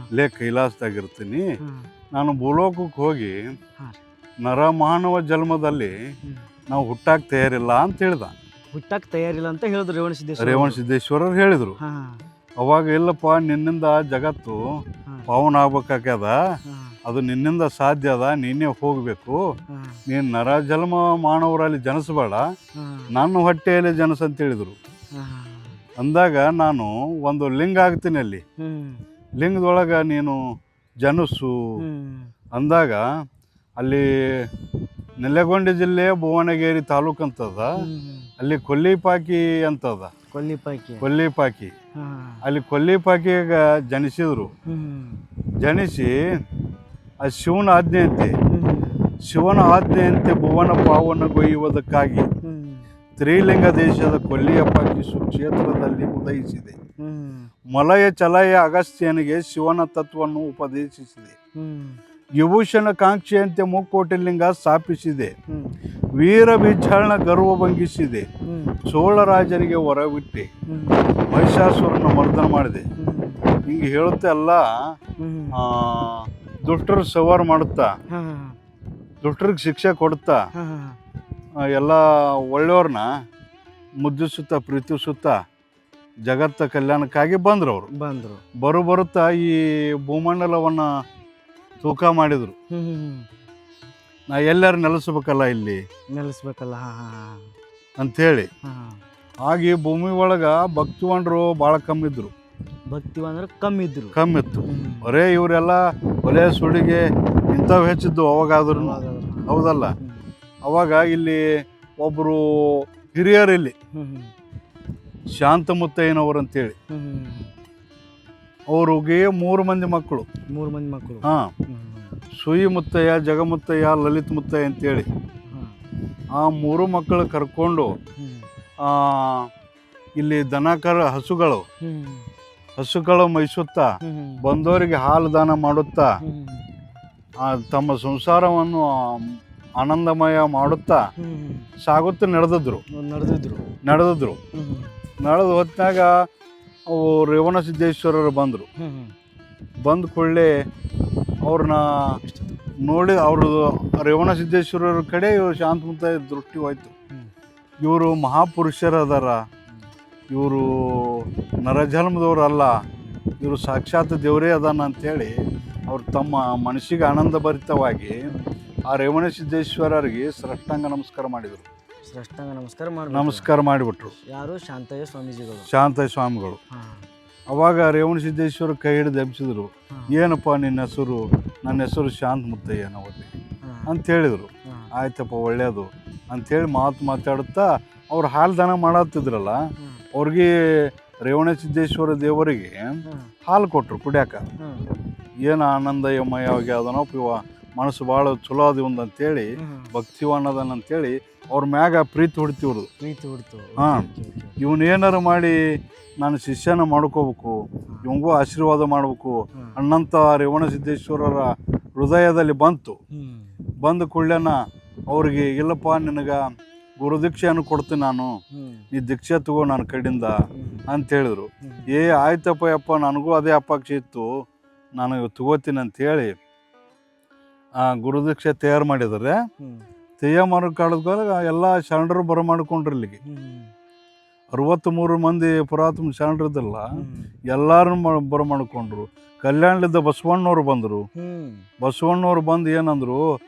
ಇಲ್ಲೇ ಕೈಲಾಸದಾಗಿರ್ತೀನಿ, ನಾನು ಭೂಲೋಕಕ್ಕೆ ಹೋಗಿ ನರ ಮಾನವ ಜನ್ಮದಲ್ಲಿ ನಾವು ಹುಟ್ಟಾಕ್ ತಯಾರಿಲ್ಲ ಅಂತ ಹೇಳ್ದ. ಅಂತ ಹೇಳಿದ್ರು ರೇವಣ ಸಿದ್ದೇಶ್ವರರು ಹೇಳಿದ್ರು. ಅವಾಗ ಇಲ್ಲಪ್ಪ, ನಿನ್ನಿಂದ ಜಗತ್ತು ಪಾವನ ಆಗ್ಬೇಕಾಗ್ಯದ, ಅದು ನಿನ್ನಿಂದ ಸಾಧ್ಯ ಅದ, ನೀನೇ ಹೋಗ್ಬೇಕು, ನೀನು ನರ ಜನ್ಮ ಮಾನವರಲ್ಲಿ ಜನಿಸಬೇಡ, ನನ್ನ ಹೊಟ್ಟೆಯಲ್ಲಿ ಜನಸ ಅಂತ ಹೇಳಿದ್ರು. ಅಂದಾಗ ನಾನು ಒಂದು ಲಿಂಗ ಆಗ್ತೀನಿ, ಅಲ್ಲಿ ಲಿಂಗದೊಳಗೆ ನೀನು ಜನಸು ಅಂದಾಗ ಅಲ್ಲಿ ನೆಲೆಗೊಂಡಿ ಜಿಲ್ಲೆ ಭುವನಗಿರಿ ತಾಲೂಕು ಅಂತದ, ಅಲ್ಲಿ ಕೊಲ್ಲಿಪಾಕಿ ಅಂತದ. ಕೊಲ್ಲಿಪಾಕಿ ಅಲ್ಲಿ ಕೊಲ್ಲಿಪಾಕಿಗ ಜನಿಸಿದ್ರು. ಜನಿಸಿ ಆ ಶಿವನ ಆಜ್ಞೆಯಂತೆ ಭುವನ ಪಾವನಗೊಯ್ಯುವುದಕ್ಕಾಗಿ ತ್ರಿಲಿಂಗ ದೇಶದ ಕೊಲ್ಲಿಯಪಾಕಿ ಸುಕ್ಷೇತ್ರದಲ್ಲಿ ಉದಯಿಸಿದೆ. ಮಲಯ ಚಲಯ ಅಗಸ್ತ್ಯನಿಗೆ ಶಿವನ ತತ್ವವನ್ನು ಉಪದೇಶಿಸಿದೆ. ವಿಭೂಷಣ ಕಾಂಕ್ಷೆಯಂತೆ ಮುಕ್ಕೋಟಿಲಿಂಗ ಸ್ಥಾಪಿಸಿದೆ. ವೀರ ಬಿಜ್ಜಾಳನ ಗರ್ವ ಭಂಗಿಸಿದೆ. ಚೋಳರಾಜನಿಗೆ ಹೊರಬಿಟ್ಟೆ, ಮಹಿಷಾಸುರನ ಮರ್ದನ ಮಾಡಿದೆ. ಹಿಂಗೆ ಹೇಳುತ್ತೆ ಎಲ್ಲ ದುಷ್ಟರು ಸವಾರ ಮಾಡುತ್ತಾ, ದುಷ್ಟರಿಗೆ ಶಿಕ್ಷೆ ಕೊಡುತ್ತಾ, ಎಲ್ಲ ಒಳ್ಳೆಯವ್ರನ್ನ ಮುದ್ದಿಸುತ್ತಾ ಪ್ರೀತಿಸುತ್ತಾ ಜಗತ್ತ ಕಲ್ಯಾಣಕ್ಕಾಗಿ ಬಂದರು. ಅವರು ಬರುತ್ತಾ ಈ ಭೂಮಂಡಲವನ್ನು ತೂಕ ಮಾಡಿದ್ರು. ನಾ ಎಲ್ಲರೂ ನೆಲೆಸ್ಬೇಕಲ್ಲ, ಇಲ್ಲಿ ಅಂಥೇಳಿ. ಹಾಗೆ ಭೂಮಿ ಒಳಗೆ ಭಕ್ತಿವಂಡರು ಭಾಳ ಕಮ್ಮಿದ್ರು. ಕಮ್ಮಿತ್ತು. ಬರೇ ಇವರೆಲ್ಲ ಒಲೆ ಸುಡಿಗೆ ಇಂಥವು ಹೆಚ್ಚಿದ್ದು ಅವಾಗಾದ್ರೂ, ಹೌದಲ್ಲ. ಅವಾಗ ಇಲ್ಲಿ ಒಬ್ಬರು ಹಿರಿಯರು, ಇಲ್ಲಿ ಶಾಂತಮುತ್ತಯ್ಯನವರು ಅಂತೇಳಿ, ಅವ್ರಿಗೆ 3 ಮಂದಿ ಮಕ್ಕಳು. ಹಾಂ, ಸುಯಿ ಮುತ್ತಯ್ಯ, ಜಗಮುತ್ತಯ್ಯ, ಲಲಿತ್ ಮುತ್ತಯ್ಯ ಅಂತೇಳಿ. ಆ 3 ಮಕ್ಕಳು ಕರ್ಕೊಂಡು ಇಲ್ಲಿ ಹಸುಗಳು ಮೈಸುತ್ತಾ ಬಂದವರಿಗೆ ಹಾಲು ದಾನ ಮಾಡುತ್ತಾ ತಮ್ಮ ಸಂಸಾರವನ್ನು ಆನಂದಮಯ ಮಾಡುತ್ತಾ ಸಾಗುತ್ತಾ ನಡೆದಿದ್ರು. ನಡೆದು ಹೊತ್ತಾಗ ಅವು ರೇವಣ ಸಿದ್ದೇಶ್ವರರು ಬಂದರು. ಬಂದ ಕೂಡಲೇ ಅವ್ರನ್ನ ನೋಡಿ, ಅವ್ರದ್ದು ರೇವಣ ಸಿದ್ದೇಶ್ವರರ ಕಡೆ ಇವರು ಶಾಂತಮುತ್ತ ದೃಷ್ಟಿ ಹೋಯ್ತು. ಇವರು ಮಹಾಪುರುಷರು ಅದಾರ, ಇವರು ನರಜನ್ಮದವ್ರು ಅಲ್ಲ, ಇವರು ಸಾಕ್ಷಾತ್ ದೇವರೇ ಅದಾನ ಅಂಥೇಳಿ ಅವ್ರು ತಮ್ಮ ಮನಸ್ಸಿಗೆ ಆನಂದಭರಿತವಾಗಿ ಆ ರೇವಣ ಸಿದ್ದೇಶ್ವರರಿಗೆ ಸಾಷ್ಟಾಂಗ ನಮಸ್ಕಾರ ಮಾಡಿದರು. ನಮಸ್ಕಾರ ಮಾಡಿಬಿಟ್ರು. ಯಾರು? ಶಾಂತಯ್ಯ ಸ್ವಾಮಿಗಳು. ಅವಾಗ ರೇವಣ ಸಿದ್ದೇಶ್ವರ ಕೈ ಹಿಡಿದು ಎಬ್ಸಿದ್ರು. ಏನಪ್ಪ ನಿನ್ನ ಹೆಸರು? ನನ್ನ ಹೆಸರು ಶಾಂತ ಮುತ್ತಯ್ಯನವಲ್ಲಿ ಅಂತ ಹೇಳಿದರು. ಆಯ್ತಪ್ಪ, ಒಳ್ಳೆಯದು ಅಂಥೇಳಿ ಮಾತಾಡುತ್ತಾ ಅವ್ರು ಹಾಲು ದಾನ ಮಾಡತ್ತಿದ್ರಲ್ಲ ಅವ್ರಿಗೆ ರೇವಣ ಸಿದ್ದೇಶ್ವರ ದೇವರಿಗೆ ಹಾಲು ಕೊಟ್ಟರು ಕುಡಿಯಾಕ. ಏನು ಆನಂದಮಯವಾಗಿ ಅದನಪ್ಪ ಇವ ಮನಸ್ಸು ಭಾಳ ಚಲೋ ಅದು ಒಂದು ಅಂತೇಳಿ ಭಕ್ತಿವಾನದನ್ ಅಂತೇಳಿ ಅವ್ರ ಮ್ಯಾಗ ಪ್ರೀತಿ ಹೊಡಿತಿವ್ರದು. ಹಾಂ, ಇವನೇನಾರು ಮಾಡಿ ನಾನು ಶಿಷ್ಯನ ಮಾಡ್ಕೋಬೇಕು, ಇವಂಗೂ ಆಶೀರ್ವಾದ ಮಾಡಬೇಕು ಅನ್ನಂಥ ರೇವಣ ಸಿದ್ದೇಶ್ವರರ ಹೃದಯದಲ್ಲಿ ಬಂದ ಕೂಡಲೇನ ಅವ್ರಿಗೆ ಇಲ್ಲಪ್ಪ ನಿನಗೆ ಗುರುದೀಕ್ಷೆಯನ್ನು ಕೊಡ್ತೀನಿ ನಾನು, ಈ ದೀಕ್ಷೆ ತಗೋ ನನ್ನ ಕಡೆಯಿಂದ ಅಂತ ಹೇಳಿದ್ರು. ಆಯ್ತಪ್ಪ ಯಪ್ಪ, ನನಗೂ ಅದೇ ಅಪೇಕ್ಷೆ ಇತ್ತು, ನಾನು ತಗೋತೀನಿ ಅಂತೇಳಿ ಗುರುದೀಕ್ಷೆ ತಯಾರು ಮಾಡಿದರೆ ತಯಾರು ಕಾಲದಾಗ ಎಲ್ಲ ಶರಣರು ಬರಮಾಡ್ಕೊಂಡ್ರಿ. ಇಲ್ಲಿಗೆ 63 ಮಂದಿ ಪುರಾತನ ಶರಣರಿದ್ದಲ್ಲ, ಎಲ್ಲಾರನ್ನು ಬರಮಾಡ್ಕೊಂಡ್ರು. ಕಲ್ಯಾಣಲಿದ್ದ ಬಸವಣ್ಣವ್ರು ಬಂದರು. ಬಸವಣ್ಣವ್ರು ಬಂದು ಏನಂದ್ರು,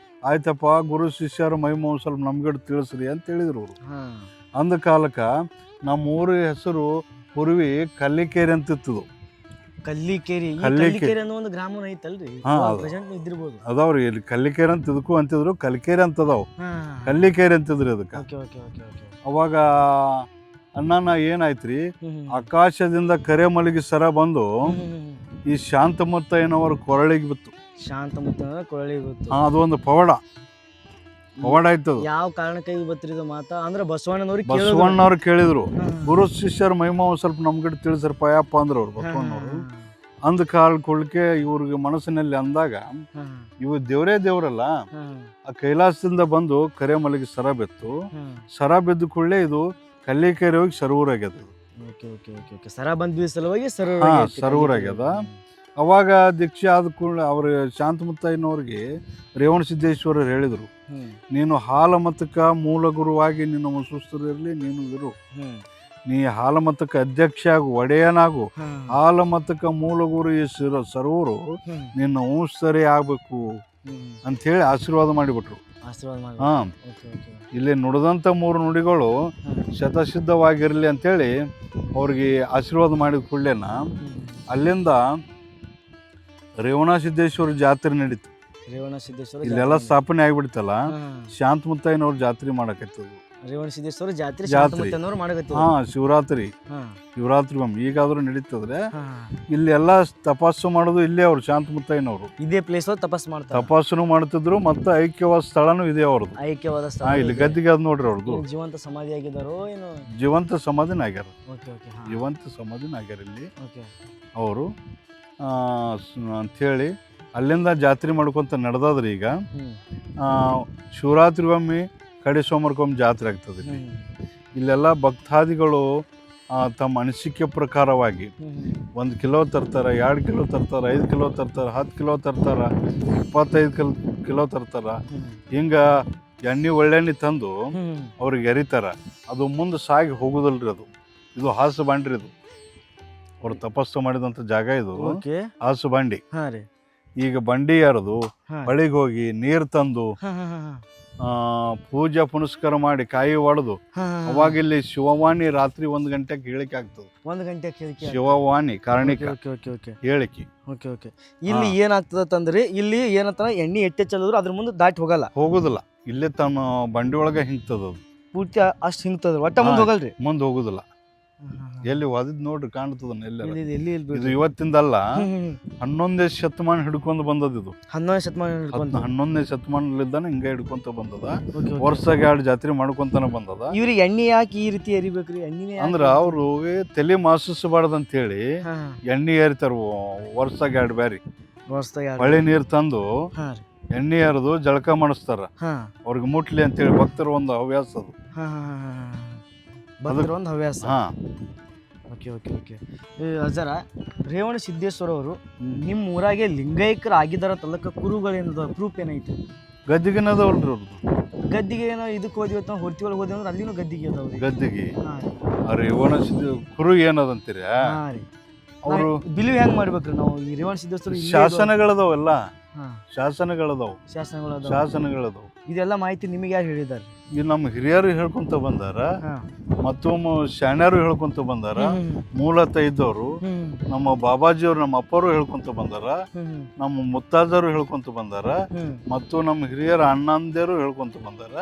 ಆಯ್ತಪ್ಪ ಗುರು ಶಿಷ್ಯರ ಮಹಿಮ ಸ್ವಲ್ಪ ನಮ್ಗಡೆ ತಿಳಿಸ್ರಿ ಅಂತ ಹೇಳಿದ್ರು ಅವರು. ಅಂದ ಕಾಲಕ್ಕೆ ನಮ್ಮ ಊರ ಹೆಸರು ಪೂರ್ವಿ ಕಲ್ಲಿಕೇರಿ ಅಂತಿತ್ತು. ಕಲ್ಲಿಕೇರಿ ಒಂದು ಗ್ರಾಮ ಐತಲ್ರಿ, ಅದಾವ್ರಿ. ಇಲ್ಲಿ ಕಲ್ಲಿಕೇರಿ ಅಂತ ಇದಕ್ಕೂ ಅಂತಿದ್ರು, ಕಲಿಕೇರಿ ಅಂತ ಅದಾವ, ಕಲ್ಲಿಕೇರಿ ಅಂತಿದ್ರಿ ಅದಕ್ಕೆ. ಅವಾಗ ಅಣ್ಣನ ಏನಾಯ್ತ್ರಿ, ಆಕಾಶದಿಂದ ಕರೆ ಮಲಗಿ ಸರ ಬಂದು ಈ ಶಾಂತಮುತ್ತಯ್ಯನವರ ಕೊರಳಿಗೆ ಬಿತ್ತು. ಕೊರಳಿಗೆ ಬಿತ್ತು. ಅದು ಒಂದು ಪವಾಡ ಆಯ್ತದ. ಯಾವ ಕಾರಣಕ್ಕೆ ಬತ್ರಿ ಮಾತಾ ಅಂದ್ರೆ ಬಸವಣ್ಣವ್ರು ಕೇಳಿದ್ರು, ಗುರು ಶಿಷ್ಯರ ಮಹಿಮಾ ಸ್ವಲ್ಪ ನಮ್ಗಡೆ ತಿಳಿಸ್ರಪ್ಪ ಯಪ್ಪ ಅಂದ್ರು ಅವ್ರು ಬಸವಣ್ಣವ್ರು. ಅಂದ ಕಾಲ್ಕೊಳ್ಕೆ ಇವ್ರಿಗೆ ಮನಸ್ಸಿನಲ್ಲಿ ಅಂದಾಗ, ಇವು ದೇವರಲ್ಲ, ಆ ಕೈಲಾಸದಿಂದ ಬಂದು ಕರೆ ಮಲಗಿ ಸರ ಬಿತ್ತು. ಸರ ಬಿದ್ದ ಕೂಡಲೇ ಇದು ಕಲ್ಲಿಕೇರಿ ಹೋಗಿ ಸರೂರಾಗ್ಯದ. ಸರ ಬಂದ ಸಲುವಾಗಿ ಸರೂರಾಗ್ಯದ. ಅವಾಗ ದೀಕ್ಷೆ ಆದ ಕೂಡಲೇ ಅವ್ರ ಶಾಂತಮುತ್ತಯ್ಯನವ್ರಿಗೆ ರೇವಣ ಸಿದ್ದೇಶ್ವರರು ಹೇಳಿದರು, ನೀನು ಹಾಲ ಮತಕ್ಕ ಮೂಲ ಗುರುವಾಗಿ ನಿನ್ನ ಸುಸ್ತರಿರಲಿ, ನೀನು ಇರು, ನೀ ಹಾಲ ಮತಕ್ಕ ಅಧ್ಯಕ್ಷ ಆಗು, ಒಡೆಯನಾಗು, ಹಾಲ ಮತಕ್ಕ ಮೂಲ ಗುರು ಈ ಸರೂರು ನಿನ್ನ ವಂಶಸ್ಥರೇ ಆಗ್ಬೇಕು ಅಂಥೇಳಿ ಆಶೀರ್ವಾದ ಮಾಡಿಬಿಟ್ರು. ಹಾಂ, ಇಲ್ಲಿ ನುಡಿದಂಥ 3 ನುಡಿಗಳು ಶತಸಿದ್ಧವಾಗಿರಲಿ ಅಂಥೇಳಿ ಅವ್ರಿಗೆ ಆಶೀರ್ವಾದ ಮಾಡಿದ ಕೂಡಲೇನ ಅಲ್ಲಿಂದ ರೇವಣ ಸಿದ್ದೇಶ್ವರ ಜಾತ್ರೆ ನಡೀತು. ಇಲ್ಲೆಲ್ಲ ಸ್ಥಾಪನೆ ಆಗಿಬಿಡ್ತಲ್ಲ, ಶಾಂತಮುತ್ತಯ್ಯನವ್ರ ಜಾತ್ರೆ ಮಾಡಕತ್ತದು. ರೇವಣ ಸಿದ್ದೇಶ್ವರ ಜಾತ್ರೆ ಶಿವರಾತ್ರಿ ಈಗಾದ್ರೂ ನಡೀತದ್ರೆ ಇಲ್ಲಿ ಎಲ್ಲ ತಪಸ್ಸು ಮಾಡೋದು ಇಲ್ಲೇ ಅವ್ರು ಶಾಂತಮುತ್ತಯ್ಯನವರು ಇದೇ ಪ್ಲೇಸ್ ತಪಸ್ಸು ಮಾಡ್ತಿದ್ರು. ಮತ್ತೆ ಐಕ್ಯವಾದ ಸ್ಥಳನೂ ಇದೆ ಅವ್ರದ್ದು. ಇಲ್ಲಿ ಗದ್ದಿಗೆ ಅದ್ ನೋಡ್ರಿ ಅವ್ರದ್ದು. ಜೀವಂತ ಸಮಾಧಿ ಆಗಿದಾರೋ ಏನು? ಜೀವಂತ ಸಮಾಧಿನ ಆಗ್ಯಾರ. ಜೀವಂತ ಸಮಾಧಿನ ಆಗ್ಯಾರ ಇಲ್ಲಿ ಅವರು ಅಂಥೇಳಿ ಅಲ್ಲಿಂದ ಜಾತ್ರೆ ಮಾಡ್ಕೊಂತ ನಡೆದಾದ್ರಿ. ಈಗ ಶಿವರಾತ್ರಿಗೊಮ್ಮೆ ಕಡೆ ಸೋಮವಾರಕ್ಕೊಮ್ಮೆ ಜಾತ್ರೆ ಆಗ್ತದೆ. ಇಲ್ಲೆಲ್ಲ ಭಕ್ತಾದಿಗಳು ತಮ್ಮ ಅನಿಸಿಕೆ ಪ್ರಕಾರವಾಗಿ 1 ಕಿಲೋ ತರ್ತಾರೆ, 2 ಕಿಲೋ ತರ್ತಾರೆ, 5 ಕಿಲೋ ತರ್ತಾರೆ, 10 ಕಿಲೋ ತರ್ತಾರೆ, 25 ಕಿಲೋ ತರ್ತಾರೆ. ಹಿಂಗೆ ಎಣ್ಣೆ ಒಳ್ಳೆಣ್ಣೆ ತಂದು ಅವ್ರಿಗೆ ಎರಿತಾರ. ಅದು ಮುಂದೆ ಸಾಗಿ ಹೋಗುದಲ್ರಿ. ಇದು ಹಾಸು ಬಾಂಡ್ರಿ. ಇದು ಅವ್ರು ತಪಸ್ಸು ಮಾಡಿದಂಥ ಜಾಗ. ಇದು ಹಾಸು ಬಾಂಡಿ. ಈಗ ಬಂಡಿ ಯಾರದು ಬಳಿಗೆ ಹೋಗಿ ನೀರು ತಂದು ಪೂಜೆ ಪುನಸ್ಕಾರ ಮಾಡಿ ಕಾಯಿ ಒಡೆದು ಅವಾಗ ಇಲ್ಲಿ ಶಿವವಾಣಿ ರಾತ್ರಿ 1 ಗಂಟೆಗೆ ಹೇಳಿಕೆ ಆಗ್ತದೆ. 1 ಗಂಟೆಗೆ ಶಿವವಾಣಿ ಕಾರಣಿಕ ಹೇಳಿಕೆ. ಇಲ್ಲಿ ಏನಾಗ್ತದಂದ್ರೆ ಇಲ್ಲಿ ಏನಂತ ಎಣ್ಣೆ ಎಟ್ಟೆ ಚೆಲ್ಲಿದ್ರು ಅದ್ರ ಮುಂದೆ ದಾಟಿ ಹೋಗುದಿಲ್ಲ. ಇಲ್ಲೇ ತಮ್ಮ ಬಂಡಿ ಒಳಗೆ ಹಿಂಗ್ತದ. ಪೂರ್ತಿ ಅಷ್ಟು ಹಿಂಗ್ತದ, ಒಟ್ಟ ಮುಂದೆ ಹೋಗಲ್ರಿ. ಮುಂದೆ ಹೋಗುದಿಲ್ಲ. ಎಲ್ಲಿ ಒದಿದ್ ನೋಡ್ರಿ ಕಾಣ್ತದ. ಇದು ಇವತ್ತಿಂದಲ್ಲ, 11ನೇ ಶತಮಾನ ಹಿಡ್ಕೊಂಡು ಬಂದದ. ಇದು 11ನೇ ಶತಮಾನಲಿದ್ದಾನೆ ಹಿಂಗ ಹಿಡ್ಕೊಂತ ಬಂದದ. ವರ್ಷಕ್ಕೆ 2 ಜಾತ್ರೆ ಮಾಡ್ಕೊಂತಾನೆ ಬಂದದ. ಇವ್ರಿಗೆ ಎಣ್ಣೆ ಯಾಕೆ ಈ ರೀತಿ ಎರಿಬೇಕ್ರಿ? ಅಂದ್ರ ಅವ್ರು ತಲೆ ಮಾಸಿಸಬಾರ್ದಂತ ಹೇಳಿ ಎಣ್ಣೆ ಏರಿತಾರ. ವರ್ಷಕ್ಕೆ 2 ಬಾರಿ ಹೊಳೆ ನೀರ್ ತಂದು ಎಣ್ಣೆ ಏರದು ಜಳಕ ಮಾಡಿಸ್ತಾರ. ಅವ್ರಿಗೆ ಮುಟ್ಲಿ ಅಂತೇಳಿ ಭಕ್ತರ ಒಂದು ಹವ್ಯಾಸ ಅದು. ಹವ್ಯಾಸ. ಅಜರ ರೇವಣ ಸಿದ್ದೇಶ್ವರ ಅವರು ನಿಮ್ಮ ಊರಾಗೆ ಲಿಂಗೈಕ್ಯರು ಆಗಿದಾರ ತಲಕ ಕುರುಗಳೇನದ ಪ್ರೂಫ್ ಏನೈತೆ? ಗದ್ದಿಗೆನದವಲ್ರಿ ಅವ್ರದ್ದು. ಗದ್ದಿಗೆ ಏನೋ ಇದಕ್ಕೆ ಹೋದ್ವಿ ಹೊರ್ತಿ ಒಳಗೆ ಹೋದ್ವಿ ಅಂದ್ರೆ ಅಲ್ಲಿನೂ ಗದ್ದಿಗೆ ಅದಾವ್ರಿ. ಗದ್ದಿಗೆ ರೇವಣ ಕುರು ಏನದಂತೀರಿ ಅವರು ಬಿಲಿವ್ ಹೆಂಗ್ ಮಾಡ್ಬೇಕ್ರಿ ನಾವು? ಈ ರೇವಣ ಸಿದ್ದೇಶ್ವರ ಶಾಸನಗಳದಾವೆಲ್ಲ. ಶಾಸನಗಳದಾವು. ಇದೆಲ್ಲ ಮಾಹಿತಿ ನಿಮಗೆ ಯಾರು ಹೇಳಿದ್ದಾರೆ? ಈ ನಮ್ಮ ಹಿರಿಯರು ಹೇಳ್ಕೊಂತ ಬಂದಾರ, ಹಾಂ ಮತ್ತೊಮ್ಮೆ ಶಾಣ್ಯರು ಹೇಳ್ಕೊಂತ ಬಂದಾರ, ಮೂಲತಃ ಇದ್ದವರು ನಮ್ಮ ಬಾಬಾಜಿಯವರು ನಮ್ಮ ಅಪ್ಪರು ಹೇಳ್ಕೊಂತ ಬಂದಾರ, ನಮ್ಮ ಮುತ್ತಾಜರು ಹೇಳ್ಕೊಂತ ಬಂದಾರ, ಮತ್ತು ನಮ್ಮ ಹಿರಿಯರ ಅಣ್ಣಂದಿರು ಹೇಳ್ಕೊಂತ ಬಂದಾರ.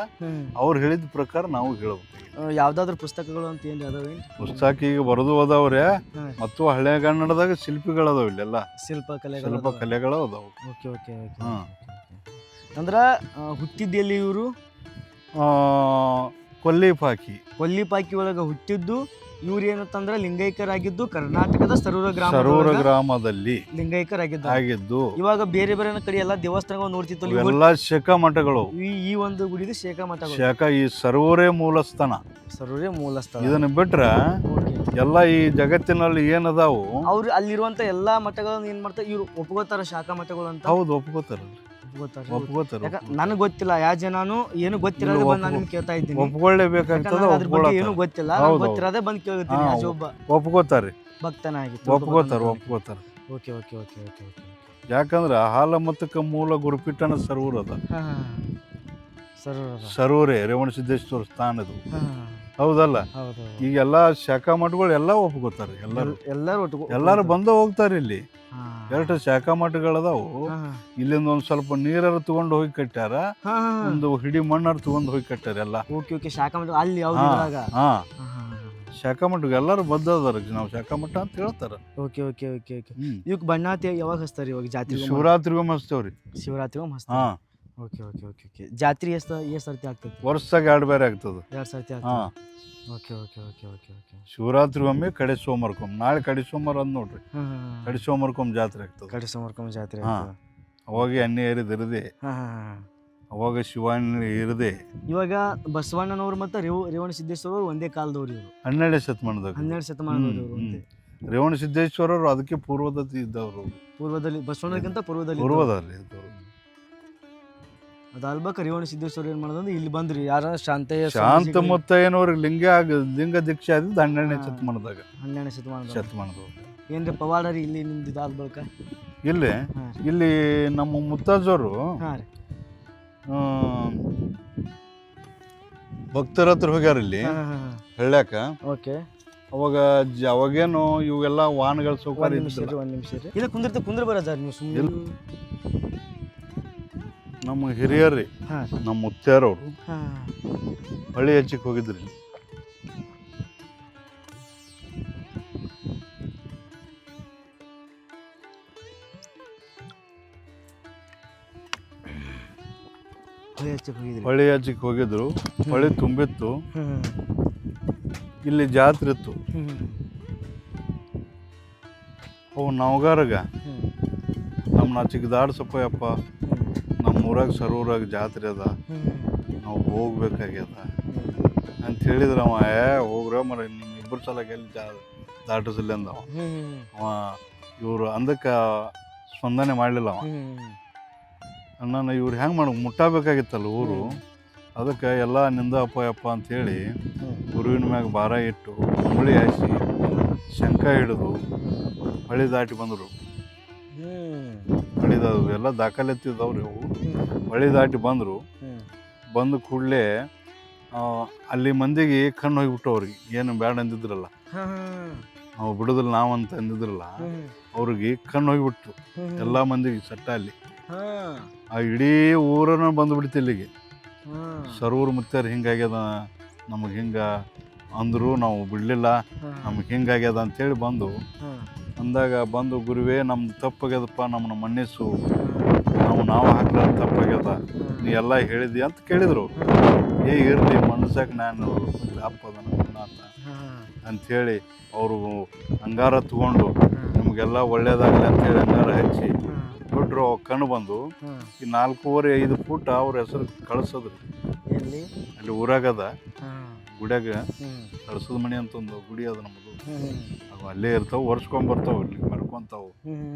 ಅವ್ರು ಹೇಳಿದ ಪ್ರಕಾರ ನಾವು ಹೇಳ್ಬೇಕು. ಯಾವ್ದಾದ್ರು ಪುಸ್ತಕಗಳು ಅಂತ ಏನು ಅದಾವೇನು? ಪುಸ್ತಕ ಈಗ ಬರೋದು ಅದಾವ್ರೆ, ಮತ್ತು ಹಳೆ ಕನ್ನಡದಾಗ ಶಿಲ್ಪಿಗಳದಾವ, ಇಲ್ಲೆಲ್ಲ ಶಿಲ್ಪಕಲೆಗಳು ಅದಾವು. Okay okay okay. ಅಂದ್ರೆ ಹುಟ್ಟಿದ್ದೆಲ್ಲಿ ಇವರು? ಕೊಲ್ಲಿಪಾಕಿ ಒಳಗೆ ಹುಟ್ಟಿದ್ದು. ಇವ್ರು ಏನಂತಂದ್ರೆ ಲಿಂಗೈಕ್ಯರಾಗಿದ್ದು ಕರ್ನಾಟಕದ ಸರೂರ ಗ್ರಾಮದಲ್ಲಿ ಲಿಂಗೈಕ್ಯರಾಗಿದ್ದು. ಇವಾಗ ಬೇರೆ ಬೇರೆ ಕಡೆ ಎಲ್ಲ ದೇವಸ್ಥಾನಗಳು ನೋಡ್ತಿತ್ತು, ಎಲ್ಲ ಶೇಖ ಮಠಗಳು. ಈ ಒಂದು ಗುಡಿದು ಶೇಖ ಮಠಗಳು. ಈ ಸರೂರೇ ಮೂಲಸ್ಥಾನ. ಇದನ್ನ ಬಿಟ್ರ ಎಲ್ಲ ಈ ಜಗತ್ತಿನಲ್ಲಿ ಏನದಾವು ಅವ್ರು ಅಲ್ಲಿರುವಂತ ಎಲ್ಲಾ ಮಠಗಳನ್ನ ಏನ್ ಮಾಡ್ತಾರೆ ಇವ್ರು ಒಪ್ಕೋತಾರ, ಶಾಖಾ ಮಠಗಳು ಅಂತ. ಹೌದು, ಒಪ್ಕೋತಾರ. ನನಗೆ ಗೊತ್ತಿಲ್ಲ, ಯಾವ ಜನನು ಏನು ಗೊತ್ತಿಲ್ಲ, ನಾನು ಕೇಳ್ತಾ ಇದ್ದೀನಿ. ಒಪ್ಕೊಳ್ಳೇಬೇಕಾಗ್ತದ, ಏನು ಗೊತ್ತಿಲ್ಲ, ಗೊತ್ತಿರೋದೇ ಬಂದು ಕೇಳ್ತೀನಿ. ಒಪ್ಕೋತಾರೆ, ಭಕ್ತನಾಗಿತ್ತು, ಒಪ್ಕೋತಾರ. Okay okay okay okay okay. ಯಾಕಂದ್ರ ಹಾಲಮತಕ್ಕ ಮೂಲ ಗುರುಪೀಠನ ಸರೂರದ, ಸರೂರೇ ರೇವಣಸಿದ್ದೇಶ್ವರ ಸ್ಥಾನದು. ಹೌದಲ್ಲ? ಈಗೆಲ್ಲ ಶಾಖಾ ಮಠಗಳು ಎಲ್ಲ ಒಪ್ಕೋತಾರೆ. ಎಲ್ಲಾರು ಬಂದ ಹೋಗ್ತಾರೆ. ಇಲ್ಲಿ ಎರಡು ಶಾಖಾ ಮಠಗಳದಾವು. ಇಲ್ಲಿಂದ ಒಂದ್ ಸ್ವಲ್ಪ ನೀರಾರ ತಗೊಂಡು ಹೋಗಿ ಕಟ್ಟಾರ, ಒಂದು ಹಿಡಿ ಮಣ್ಣಾರ ತಗೊಂಡು ಹೋಗಿ ಕಟ್ಟಾರ ಎಲ್ಲ. ಶಾಖಾ ಮಠ ಎಲ್ಲಾರು ಬದ್ಧ ಅದಾರ. ನಾವು ಶಾಖಾ ಮಠ ಅಂತ ಹೇಳ್ತಾರ. ಇವಕ್ ಬಣ್ಣ ಯಾವಾಗ ಹಚ್ತಾರ? ಇವಾಗ ಜಾತ್ರೆ ಶಿವರಾತ್ರಿಗೊಮ್ಮೆ ಹಚ್ತೇವ್ರಿ. ಶಿವರಾತ್ರಿಗೊಮ್ಮೆ ಹಚ್ತಾರ. Okay okay okay okay. ಜಾತ್ರೆ ಎಷ್ಟು ಸರ್ತಿ ಆಗ್ತದೆ? ವರ್ಷದಾಗ 2 ಬೇರೆ ಆಗ್ತದೆ. 2 ಸರ್ತಿ ಆಗ್ತದೆ. Okay okay okay okay okay. ಶಿವರಾತ್ರಿಗೊಮ್ಮೆ, ಕಡೆ ಸೋಮವಾರಕ್ಕೊಮ್ಮೆ. ನಾಳೆ ಕಡೆ ಸೋಮವಾರ ಅಂದ್ ನೋಡ್ರಿ, ಕಡೆ ಸೋಮವಾರಕ್ಕೊಮ್ಮೆ ಜಾತ್ರೆ ಆಗ್ತದೆ. ಕಡೆ ಸೋಮವಾರಕ್ಕೊಮ್ಮೆ ಜಾತ್ರೆ. ಅವಾಗ ಎಣ್ಣೆ ಏರಿದಿರದೆ, ಅವಾಗ ಶಿವಣ್ಣ ಇರದೆ. ಇವಾಗ ಬಸವಣ್ಣನವ್ರು ಮತ್ತೆ ರೇವಣಸಿದ್ದೇಶ್ವರ ಒಂದೇ ಕಾಲದವ್ರು. ಇವರು 12ನೇ ಶತಮಾನದಾಗ. 12ನೇ ಶತಮಾನದವರು. ರೇವಣಸಿದ್ದೇಶ್ವರರು ಅದಕ್ಕೆ ಪೂರ್ವದಲ್ಲಿ ಇದ್ದವರು. ಪೂರ್ವದಲ್ಲಿ, ಬಸವಣ್ಣಗಿಂತ ಪೂರ್ವದಲ್ಲಿ ಇದ್ದವರು. ಅದಾಲ್ಬಾಕ ರೇವಣಸಿದ್ದೇಶ್ವರ ಏನ್ ಮಾಡೋದಂದ್ರೆ ಇಲ್ಲಿ ಬಂದ್ರಿ. ಯಾರ ಶಾಂತ ಮುತ್ತಯ್ಯನವ್ರಿಗೆ ಲಿಂಗ ದೀಕ್ಷೆ ಆದಿದ್ದು 12ನೇ ಶತಮಾನದಾಗ. 12ನೇ ಶತಮಾನದವರು. ಏನ್ರಿ ಪವಾಡ ರೀ ಇಲ್ಲಿ ನಿಮ್ದು ಇದಾದ ಬಳಿಕ? ಇಲ್ಲಿ ನಮ್ಮ ಮುತ್ತಾಜರು ಭಕ್ತರ ಹತ್ರ ಹೋಗ್ಯಾರ ಇಲ್ಲಿ ಹೇಳಾಕ. ಓಕೆ. ಅವಾಗೇನು ಇವೆಲ್ಲ ವಾಹನಗಳ ಸೌಕರ್ಯ. ಒಂದ್ ನಿಮಿಷ ಇಲ್ಲ, ಕುಂದ್ರ ಬರೋದಾರ ನೀವು ಸುಮ್ಮನೆ. ನಮ್ಮ ಹಿರಿಯರ್ರಿ, ನಮ್ಮ ಮುತ್ಯಾರವ್ರು ಹಳ್ಳಿ ಹಚ್ಚಿಕ್ ಹೋಗಿದ್ರಿ. ಹೊಳಿ ಹಚ್ಚಿಕ್ ಹೋಗಿದ್ರು. ಹೊಳಿ ತುಂಬಿತ್ತು. ಇಲ್ಲಿ ಜಾತ್ರೆ ಇತ್ತು. ಅವು ನವಗಾರಗ ನಮ್ಮ ಚಿಕ್ಕದಾಡ್ ಸಪ್ಪಯ್ಯಪ್ಪ, ನಮ್ಮ ಊರಾಗ ಸರೂರಾಗ ಜಾತ್ರೆ ಅದ, ನಾವು ಹೋಗ್ಬೇಕಾಗ್ಯದ ಅಂತ ಹೇಳಿದ್ರ. ಅವ ಹೋಗ್ರ ಮರ ನಿಮ್ಮ ಇಬ್ಬರು ಸಲ ಎಲ್ಲಿ ದಾಟಿಸಲಿ ಅಂದವ. ಇವರು ಅಂದಕ್ಕೆ ಸ್ಪಂದನೆ ಮಾಡಲಿಲ್ಲ. ಅವ ಅಣ್ಣನ ಇವ್ರು ಹೆಂಗೆ ಮುಟ್ಟಬೇಕಾಗಿತ್ತಲ್ಲ ಊರು. ಅದಕ್ಕೆ ಎಲ್ಲ ನಿಂದ ಅಪ್ಪ ಅಂಥೇಳಿ ಗುರುವಿನ ಮ್ಯಾಗ ಭಾರ ಇಟ್ಟು ಅಂಗುಳಿ ಹಾಯಿಸಿ ಶಂಕ ಹಿಡಿದು ಹಳಿ ದಾಟಿ ಬಂದರು. ಹಳಿದವು ಎಲ್ಲ ದಾಖಲೆತ್ತಿದ್ದವ್ರಿ ಅವು. ಹಳಿ ದಾಟಿ ಬಂದರು. ಬಂದ ಕೂಡಲೇ ಅಲ್ಲಿ ಮಂದಿಗೆ ಕಣ್ಣು ಹೋಗಿಬಿಟ್ಟು ಅವ್ರಿಗೆ ಏನು ಬೇಡ ಅಂದಿದ್ರಲ್ಲ, ನಾವು ಬಿಡೋದಿಲ್ಲ ನಾವು ಅಂತ ಅಂದಿದ್ರಲ್ಲ, ಅವ್ರಿಗೆ ಕಣ್ಣು ಹೋಗಿಬಿಟ್ಟು ಎಲ್ಲ ಮಂದಿಗೆ ಸಟ್ಟ. ಅಲ್ಲಿ ಆ ಇಡೀ ಊರನ್ನ ಬಂದುಬಿಡ್ತು ಇಲ್ಲಿಗೆ. ಸರೂರು ಮುತ್ಯಾರ ಹಿಂಗಾಗ್ಯದ, ನಮಗೆ ಹಿಂಗೆ ಅಂದರು, ನಾವು ಬಿಡಲಿಲ್ಲ, ನಮಗೆ ಹಿಂಗಾಗ್ಯದ ಅಂತೇಳಿ ಬಂದು ಅಂದಾಗ ಬಂದು ಗುರುವೇ ನಮ್ದು ತಪ್ಪಾಗ್ಯದಪ್ಪ, ನಮ್ಮನ್ನ ಮನ್ನಿಸು, ನಾವು ಹಾಕ್ಲ ತಪ್ಪಾಗ್ಯದ, ನೀ ಎಲ್ಲ ಹೇಳಿದಿ ಅಂತ ಕೇಳಿದ್ರು. ಇರಲಿ ಮನಸ್ಸಾಗ ನಾನು ಅಪ್ಪದ ಅಂಥೇಳಿ ಅವರು ಅಂಗಾರ ತಗೊಂಡು ನಿಮಗೆಲ್ಲ ಒಳ್ಳೇದಾಗಲಿ ಅಂತೇಳಿ ಅಂಗಾರ ಹಚ್ಚಿ ಬಿಟ್ರು. ಕಣ್ಣು ಬಂದು ಈ 4.5 ಫೂಟ್ ಅವ್ರ ಹೆಸರು ಕಳ್ಸೋದ್ರಿ. ಅಲ್ಲಿ ಊರಾಗದ ಗುಡಿಯಾಗ ಕಳ್ಸದ ಮಣಿ ಅಂತ ಒಂದು ಗುಡಿ ಅದ ನಮ್ಮದು. ಅವು ಅಲ್ಲೇ ಇರ್ತಾವೆ, ಒರ್ಸ್ಕೊಂಬರ್ತಾವೆ, ಇಲ್ಲಿ ಮರ್ಕೊಂತಾವು.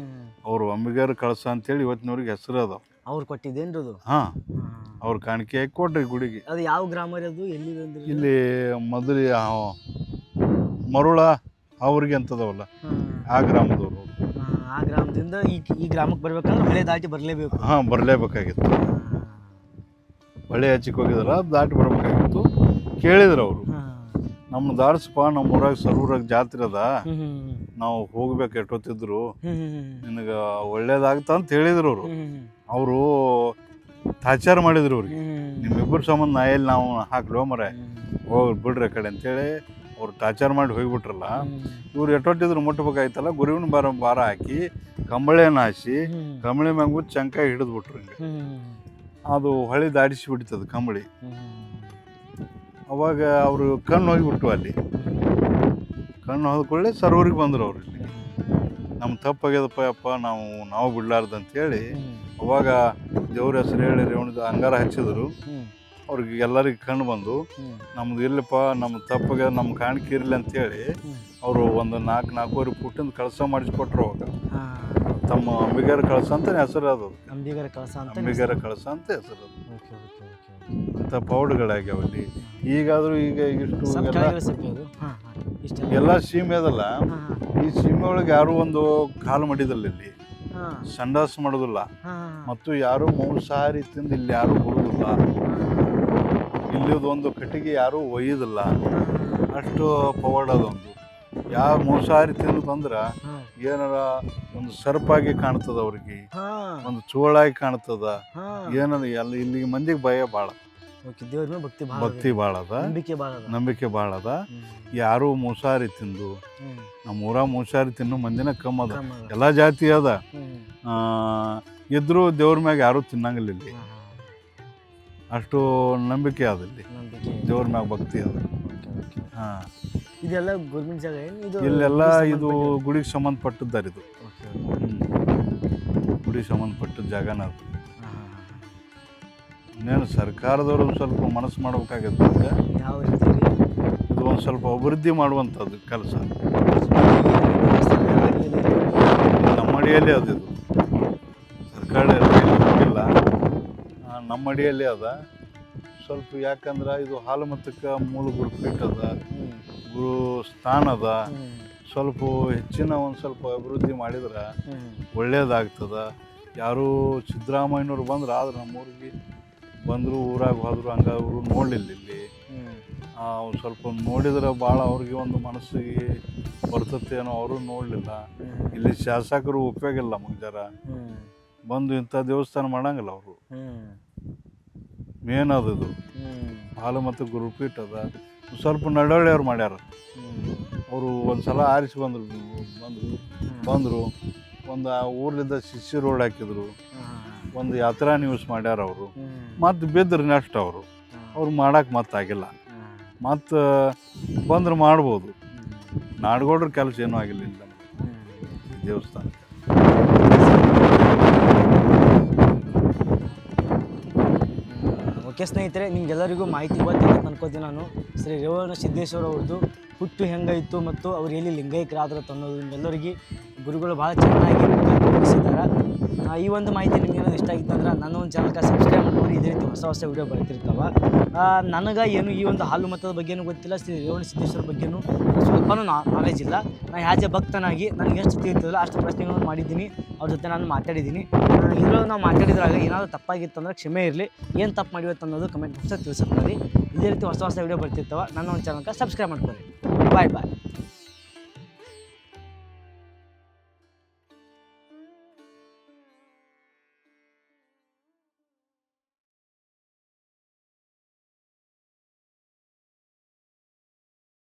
ಅವ್ರು ಅಂಬಿಗರ ಕಳ್ಸ ಅಂತೇಳಿ ಇವತ್ತಿನವ್ರಿಗೆ ಹೆಸರು ಅದಾವ. ಅವ್ರು ಕೊಟ್ಟಿದ್ದೇನ್ರಿ ಅದು? ಅವ್ರು ಕಾಣಿಕೆ ಹಾಕಿ ಕೊಡ್ರಿ ಗುಡಿಗೆ. ಅದು ಯಾವ ಗ್ರಾಮ ರೀ ಅದು? ಎಲ್ಲಿ? ಇಲ್ಲಿ ಮೊದಲು ಮರುಳ ಅವ್ರಿಗೆ ಅಂತದವಲ್ಲ, ಆ ಗ್ರಾಮದವ್ರು. ಆ ಗ್ರಾಮದಿಂದ ಈ ಗ್ರಾಮಕ್ಕೆ ಬರ್ಬೇಕಂದ್ರೆ ಹಳೆ ದಾಟಿ ಬರಲೇಬೇಕು. ಬರಲೇಬೇಕಾಗಿತ್ತು. ಹೊಳೆ ಹಚ್ಚಿಗೆ ಹೋಗಿದಾರ ದಾಟಿ ಬರ್ಬೇಕಾಗಿತ್ತು. ಕೇಳಿದ್ರು ಅವರು, ನಮ್ಮ ದಾಡ್ಸಪ್ಪ, ನಮ್ಮ ಊರಾಗ ಸರೂರಾಗ ಜಾತ್ರೆ ಅದ, ನಾವು ಹೋಗ್ಬೇಕು ಎಷ್ಟೊತ್ತಿದ್ರು, ನಿನಗೆ ಒಳ್ಳೇದಾಗ್ತ ಅಂತ ಹೇಳಿದ್ರು ಅವರು. ಅವರು ತಾಚಾರ ಮಾಡಿದ್ರು ಅವ್ರಿಗೆ, ನಿಮ್ಮಿಬ್ಬರು ಸಂಬಂಧ ನಾ ಎಲ್ಲಿ ನಾವು ಹಾಕ್ಲೋ ಮರೆ, ಹೋಗಿ ಬಿಡ್ರಿ ಆ ಕಡೆ ಅಂತೇಳಿ ಅವ್ರು ಟಾರ್ಚರ್ ಮಾಡಿ ಹೋಗಿಬಿಟ್ರಲ್ಲ. ಇವ್ರು ಎಷ್ಟೊಟ್ಟಿದ್ರು ಮುಟ್ಬೇಕಾಯ್ತಲ್ಲ, ಗುರುವಿನ ಭಾರ ಹಾಕಿ ಕಂಬಳಿಯನ್ನು ಹಾಸಿ ಕಂಬಳಿ ಮ್ಯಾಗ ಬಿಟ್ಟು ಚಂಕಾಯಿ ಹಿಡಿದ್ಬಿಟ್ರು. ಹಿಂಗೆ ಅದು ಹೊಳೆ ದಾಡಿಸಿ ಬಿಡ್ತದೆ ಕಂಬಳಿ. ಅವಾಗ ಅವರು ಕಣ್ಣು ಹೋಗಿಬಿಟ್ಟು ಅಲ್ಲಿ ಕಣ್ಣು ಹೋದ್ಕೊಳ್ಳೆ ಸರೋರಿಗೆ ಬಂದರು ಅವ್ರು. ಇಲ್ಲಿ ನಮ್ಮ ತಪ್ಪಾಗ್ಯದಪ್ಪ ಅಪ್ಪ, ನಾವು ಬಿಡ್ಲಾರ್ದಂತೇಳಿ ಅವಾಗ ದೇವ್ರ ಹೆಸರು ಹೇಳಿ ರೇವಣದ ಅಂಗಾರ ಹಚ್ಚಿದ್ರು. ಅವ್ರಿಗೆ ಎಲ್ಲರಿಗೆ ಕಣ್ಣು ಬಂದು, ನಮ್ದು ಇಲ್ಲಪ್ಪ, ನಮ್ಮ ತಪ್ಪಾಗ್ಯದ, ನಮ್ಮ ಕಾಣಿಕೆ ಇರಲಿ ಅಂತೇಳಿ ಅವರು ಒಂದು 4-4.5 ಫೂಟಿಂದ ಕಳಸ ಮಾಡಿಸ್ಕೊಟ್ರು. ಅವಾಗ ತಮ್ಮ ಅಂಬಿಗರ ಕಳಸ ಅಂತ ಹೆಸರು ಅದು, ಅಂಬಿಗರ ಕಳಸ ಅಂತ ಹೆಸರು ಅದು. ಅಂತ ಪೌಡ್ಗಳಾಗ್ಯಾವಲ್ಲಿ. ಈಗಾದರೂ ಈಗ ಇಷ್ಟು ಎಲ್ಲ ಸೀಮೆ ಅದಲ್ಲ, ಈ ಸೀಮೆ ಒಳಗೆ ಯಾರೂ ಒಂದು ಕಾಲು ಮಡಿದಲ್ಲ, ಇಲ್ಲಿ ಸಂಡಾಸ ಮಾಡೋದಿಲ್ಲ, ಮತ್ತು ಯಾರೂ ಮಾಂಸಾಹಾರಿ ತಿಂದು ಇಲ್ಲಿ ಯಾರೂ ಬರುವುದಿಲ್ಲ, ಇಲ್ಲಿದೊಂದು ಕಟ್ಟಿಗೆ ಯಾರೂ ಒಯ್ಯೋದಿಲ್ಲ, ಅಷ್ಟು ಪವಾಡ ಅದೊಂದು. ಯಾವ ಮಾಂಸಾಹಾರಿ ತಿಂದು ಬಂದ್ರೆ ಏನಾರ ಒಂದು ಸರ್ಪಾಗಿ ಕಾಣ್ತದ, ಅವ್ರಿಗೆ ಒಂದು ಚೋಳಾಗಿ ಕಾಣ್ತದ, ಏನಾರ ಎಲ್ಲ ಇಲ್ಲಿಗೆ ಮಂದಿಗೆ ಭಯ ಭಾಳ, ಭಕ್ತಿ ಭಾಳ ಅದ, ನಂಬಿಕೆ ಭಾಳ ಅದ. ಯಾರು ಮಾಂಸಾಹಾರಿ ತಿಂದು, ನಮ್ಮ ಊರಾಗ ಮಾಂಸಾಹಾರಿ ತಿನ್ನೋ ಮಂದಿನ ಕಮ್ಮ ಅದ, ಎಲ್ಲ ಜಾತಿ ಅದ, ಇದ್ರೂ ದೇವ್ರ ಮ್ಯಾಗ ಯಾರೂ ತಿನ್ನಂಗಿಲ್ಲ ಇಲ್ಲಿ, ಅಷ್ಟು ನಂಬಿಕೆ ಅದ ಇಲ್ಲಿ, ದೇವ್ರ ಮ್ಯಾಗ ಭಕ್ತಿ ಅದ. ಹಾಂ, ಇದೆಲ್ಲ ಗೌರ್ಮೆಂಟ್ ಜಾಗ ಇಲ್ಲೆಲ್ಲ ಇದು ಗುಡಿಗೆ ಸಂಬಂಧಪಟ್ಟದ್ದಾರ, ಇದು ಗುಡಿಗೆ ಸಂಬಂಧಪಟ್ಟ ಜಾಗನ ಅದು. ಇನ್ನೇನು ಸರ್ಕಾರದವರು ಸ್ವಲ್ಪ ಮನಸ್ಸು ಮಾಡ್ಬೇಕಾಗತ್ತೆ, ಯಾವ ರೀತಿ ಇದು ಒಂದು ಸ್ವಲ್ಪ ಅಭಿವೃದ್ಧಿ ಮಾಡುವಂಥದ್ದು ಕೆಲಸ ನಮ್ಮ ಅಡಿಯಲ್ಲಿ ಅದು. ಇದು ಸರ್ಕಾರ ಇಲ್ಲ, ನಮ್ಮ ಅಡಿಯಲ್ಲಿ ಅದ ಸ್ವಲ್ಪ. ಯಾಕಂದ್ರೆ ಇದು ಹಾಲುಮತಕ್ಕೆ ಮೂಲ ಗುರುಪೀಠ ಅದ, ಗುರು ಸ್ಥಾನ ಅದ. ಸ್ವಲ್ಪ ಹೆಚ್ಚಿನ ಒಂದು ಸ್ವಲ್ಪ ಅಭಿವೃದ್ಧಿ ಮಾಡಿದ್ರೆ ಒಳ್ಳೇದಾಗ್ತದ. ಯಾರು ಸಿದ್ದರಾಮಯ್ಯನವ್ರು ಬಂದ್ರೆ ಆದ್ರೆ ನಮ್ಮೂರಿಗೆ ಬಂದರು, ಊರಾಗ ಹೋದ್ರು, ಹಂಗೆ ಅವರು ನೋಡಲಿಲ್ಲ ಇಲ್ಲಿ. ಸ್ವಲ್ಪ ನೋಡಿದ್ರೆ ಭಾಳ ಅವ್ರಿಗೆ ಒಂದು ಮನಸ್ಸಿಗೆ ಬರ್ತತೇನೋ, ಅವರು ನೋಡಲಿಲ್ಲ. ಇಲ್ಲಿ ಶಾಸಕರು ಉಪಯೋಗ ಇಲ್ಲ, ಮುಂಜಾರ ಬಂದು ಇಂಥ ದೇವಸ್ಥಾನ ಮಾಡಂಗಿಲ್ಲ ಅವರು. ಮೇನ್ ಅದು ಹಾಲು ಮತ್ತು ಗುರುಪೀಠ ಅದ. ಸ್ವಲ್ಪ ನಡವಳಿಯವ್ರು ಮಾಡ್ಯಾರ, ಅವರು ಒಂದು ಸಲ ಆರಿಸಿ ಬಂದರು ಒಂದು ಊರ್ಲಿಂದ ಶಿಷ್ಯ ರೋಡ್ ಹಾಕಿದ್ರು, ಒಂದು ಯಾತ್ರಾ ನ್ಯೂಸ್ ಮಾಡ್ಯಾರ ಅವರು. ಮತ್ತು ಬಿದ್ದರು ನೆಕ್ಸ್ಟ್ ಅವ್ರು ಮಾಡಕ್ಕೆ ಮತ್ತೆ ಆಗಿಲ್ಲ, ಮತ್ತು ಬಂದ್ರೆ ಮಾಡ್ಬೋದು. ನಾಡಗೌಡ್ರ ಕೆಲಸ ಏನೂ ಆಗಿಲ್ಲ ಇಲ್ಲ ದೇವಸ್ಥಾನಕ್ಕೆ. ಓಕೆ ಸ್ನೇಹಿತರೆ, ನಿಮ್ಗೆಲ್ಲರಿಗೂ ಮಾಹಿತಿ ಗೊತ್ತಿದೆ ಅಂತ ಅನ್ಕೋತೀನಿ ನಾನು. ಶ್ರೀ ರೇವಣ ಸಿದ್ದೇಶ್ವರ ಅವ್ರದ್ದು ಹುಟ್ಟು ಹೆಂಗಾಯಿತು ಮತ್ತು ಅವ್ರು ಎಲ್ಲಿ ಲಿಂಗೈಕ್ಯರಾದ್ರು ಅನ್ನೋದು ನಿಮ್ಗೆಲ್ಲರಿಗೆ ಗುರುಗಳು ಭಾಳ ಚೆನ್ನಾಗಿ ತಿಳಿಸಿದ್ದಾರೆ. ಈ ಒಂದು ಮಾಹಿತಿ ನಿಮ್ಗೆ ಏನಾದ್ರು ಇಷ್ಟ ಆಗಿತ್ತು ಅಂದ್ರೆ ನನ್ನ ಒಂದು ಚಾನಲ್ಗೆ ಸಬ್ಸ್ಕ್ರೈಬ್ ಮಾಡ್ಕೊಂಡು ಇದೇ ರೀತಿ ಹೊಸ ವಿಡಿಯೋ ಬರ್ತಿರ್ತಾವೆ. ನನಗೆ ಏನು ಈ ಒಂದು ಹಾಲು ಮತದ ಬಗ್ಗೆನೂ ಗೊತ್ತಿಲ್ಲ, ಶ್ರೀ ರೇವಣ ಸಿದ್ದೇಶ್ವರ ಬಗ್ಗೆನೂ ಸ್ವಲ್ಪನೂ ನಾಲೆಜ್ ಇಲ್ಲ. ನಾನು ಆ್ಯಸ್ ಎ ಭಕ್ತನಾಗಿ ನನಗೆ ಎಷ್ಟು ತಿಳಿತದಲ್ಲ ಅಷ್ಟು ಪ್ರಶ್ನೆಗಳನ್ನು ಮಾಡಿದ್ದೀನಿ, ಅವ್ರ ಜೊತೆ ನಾನು ಮಾತಾಡಿದ್ದೀನಿ. ಇದರೊಳಗೆ ನಾವು ಮಾತಾಡಿದ್ರಾಗ ಏನಾದರೂ ತಪ್ಪಾಗಿತ್ತು ಅಂದ್ರೆ ಕ್ಷಮೆ ಇರಲಿ. ಏನು ತಪ್ಪು ಮಾಡಿವತ್ತು ಅನ್ನೋದು ಕಮೆಂಟ್ ಬಾಕ್ಸಲ್ಲಿ ತಿಳಿಸುತ್ತಾರೆ. ಇದೇ ರೀತಿ ಹೊಸ ವಿಡಿಯೋ ಬರ್ತಿರ್ತಾವೆ. ನನ್ನ ಒಂದು ಚಾನಲ್ಗೆ ಸಬ್ಸ್ಕ್ರೈಬ್ ಮಾಡ್ಕೊಳ್ಳಿ. ಬಾಯ್.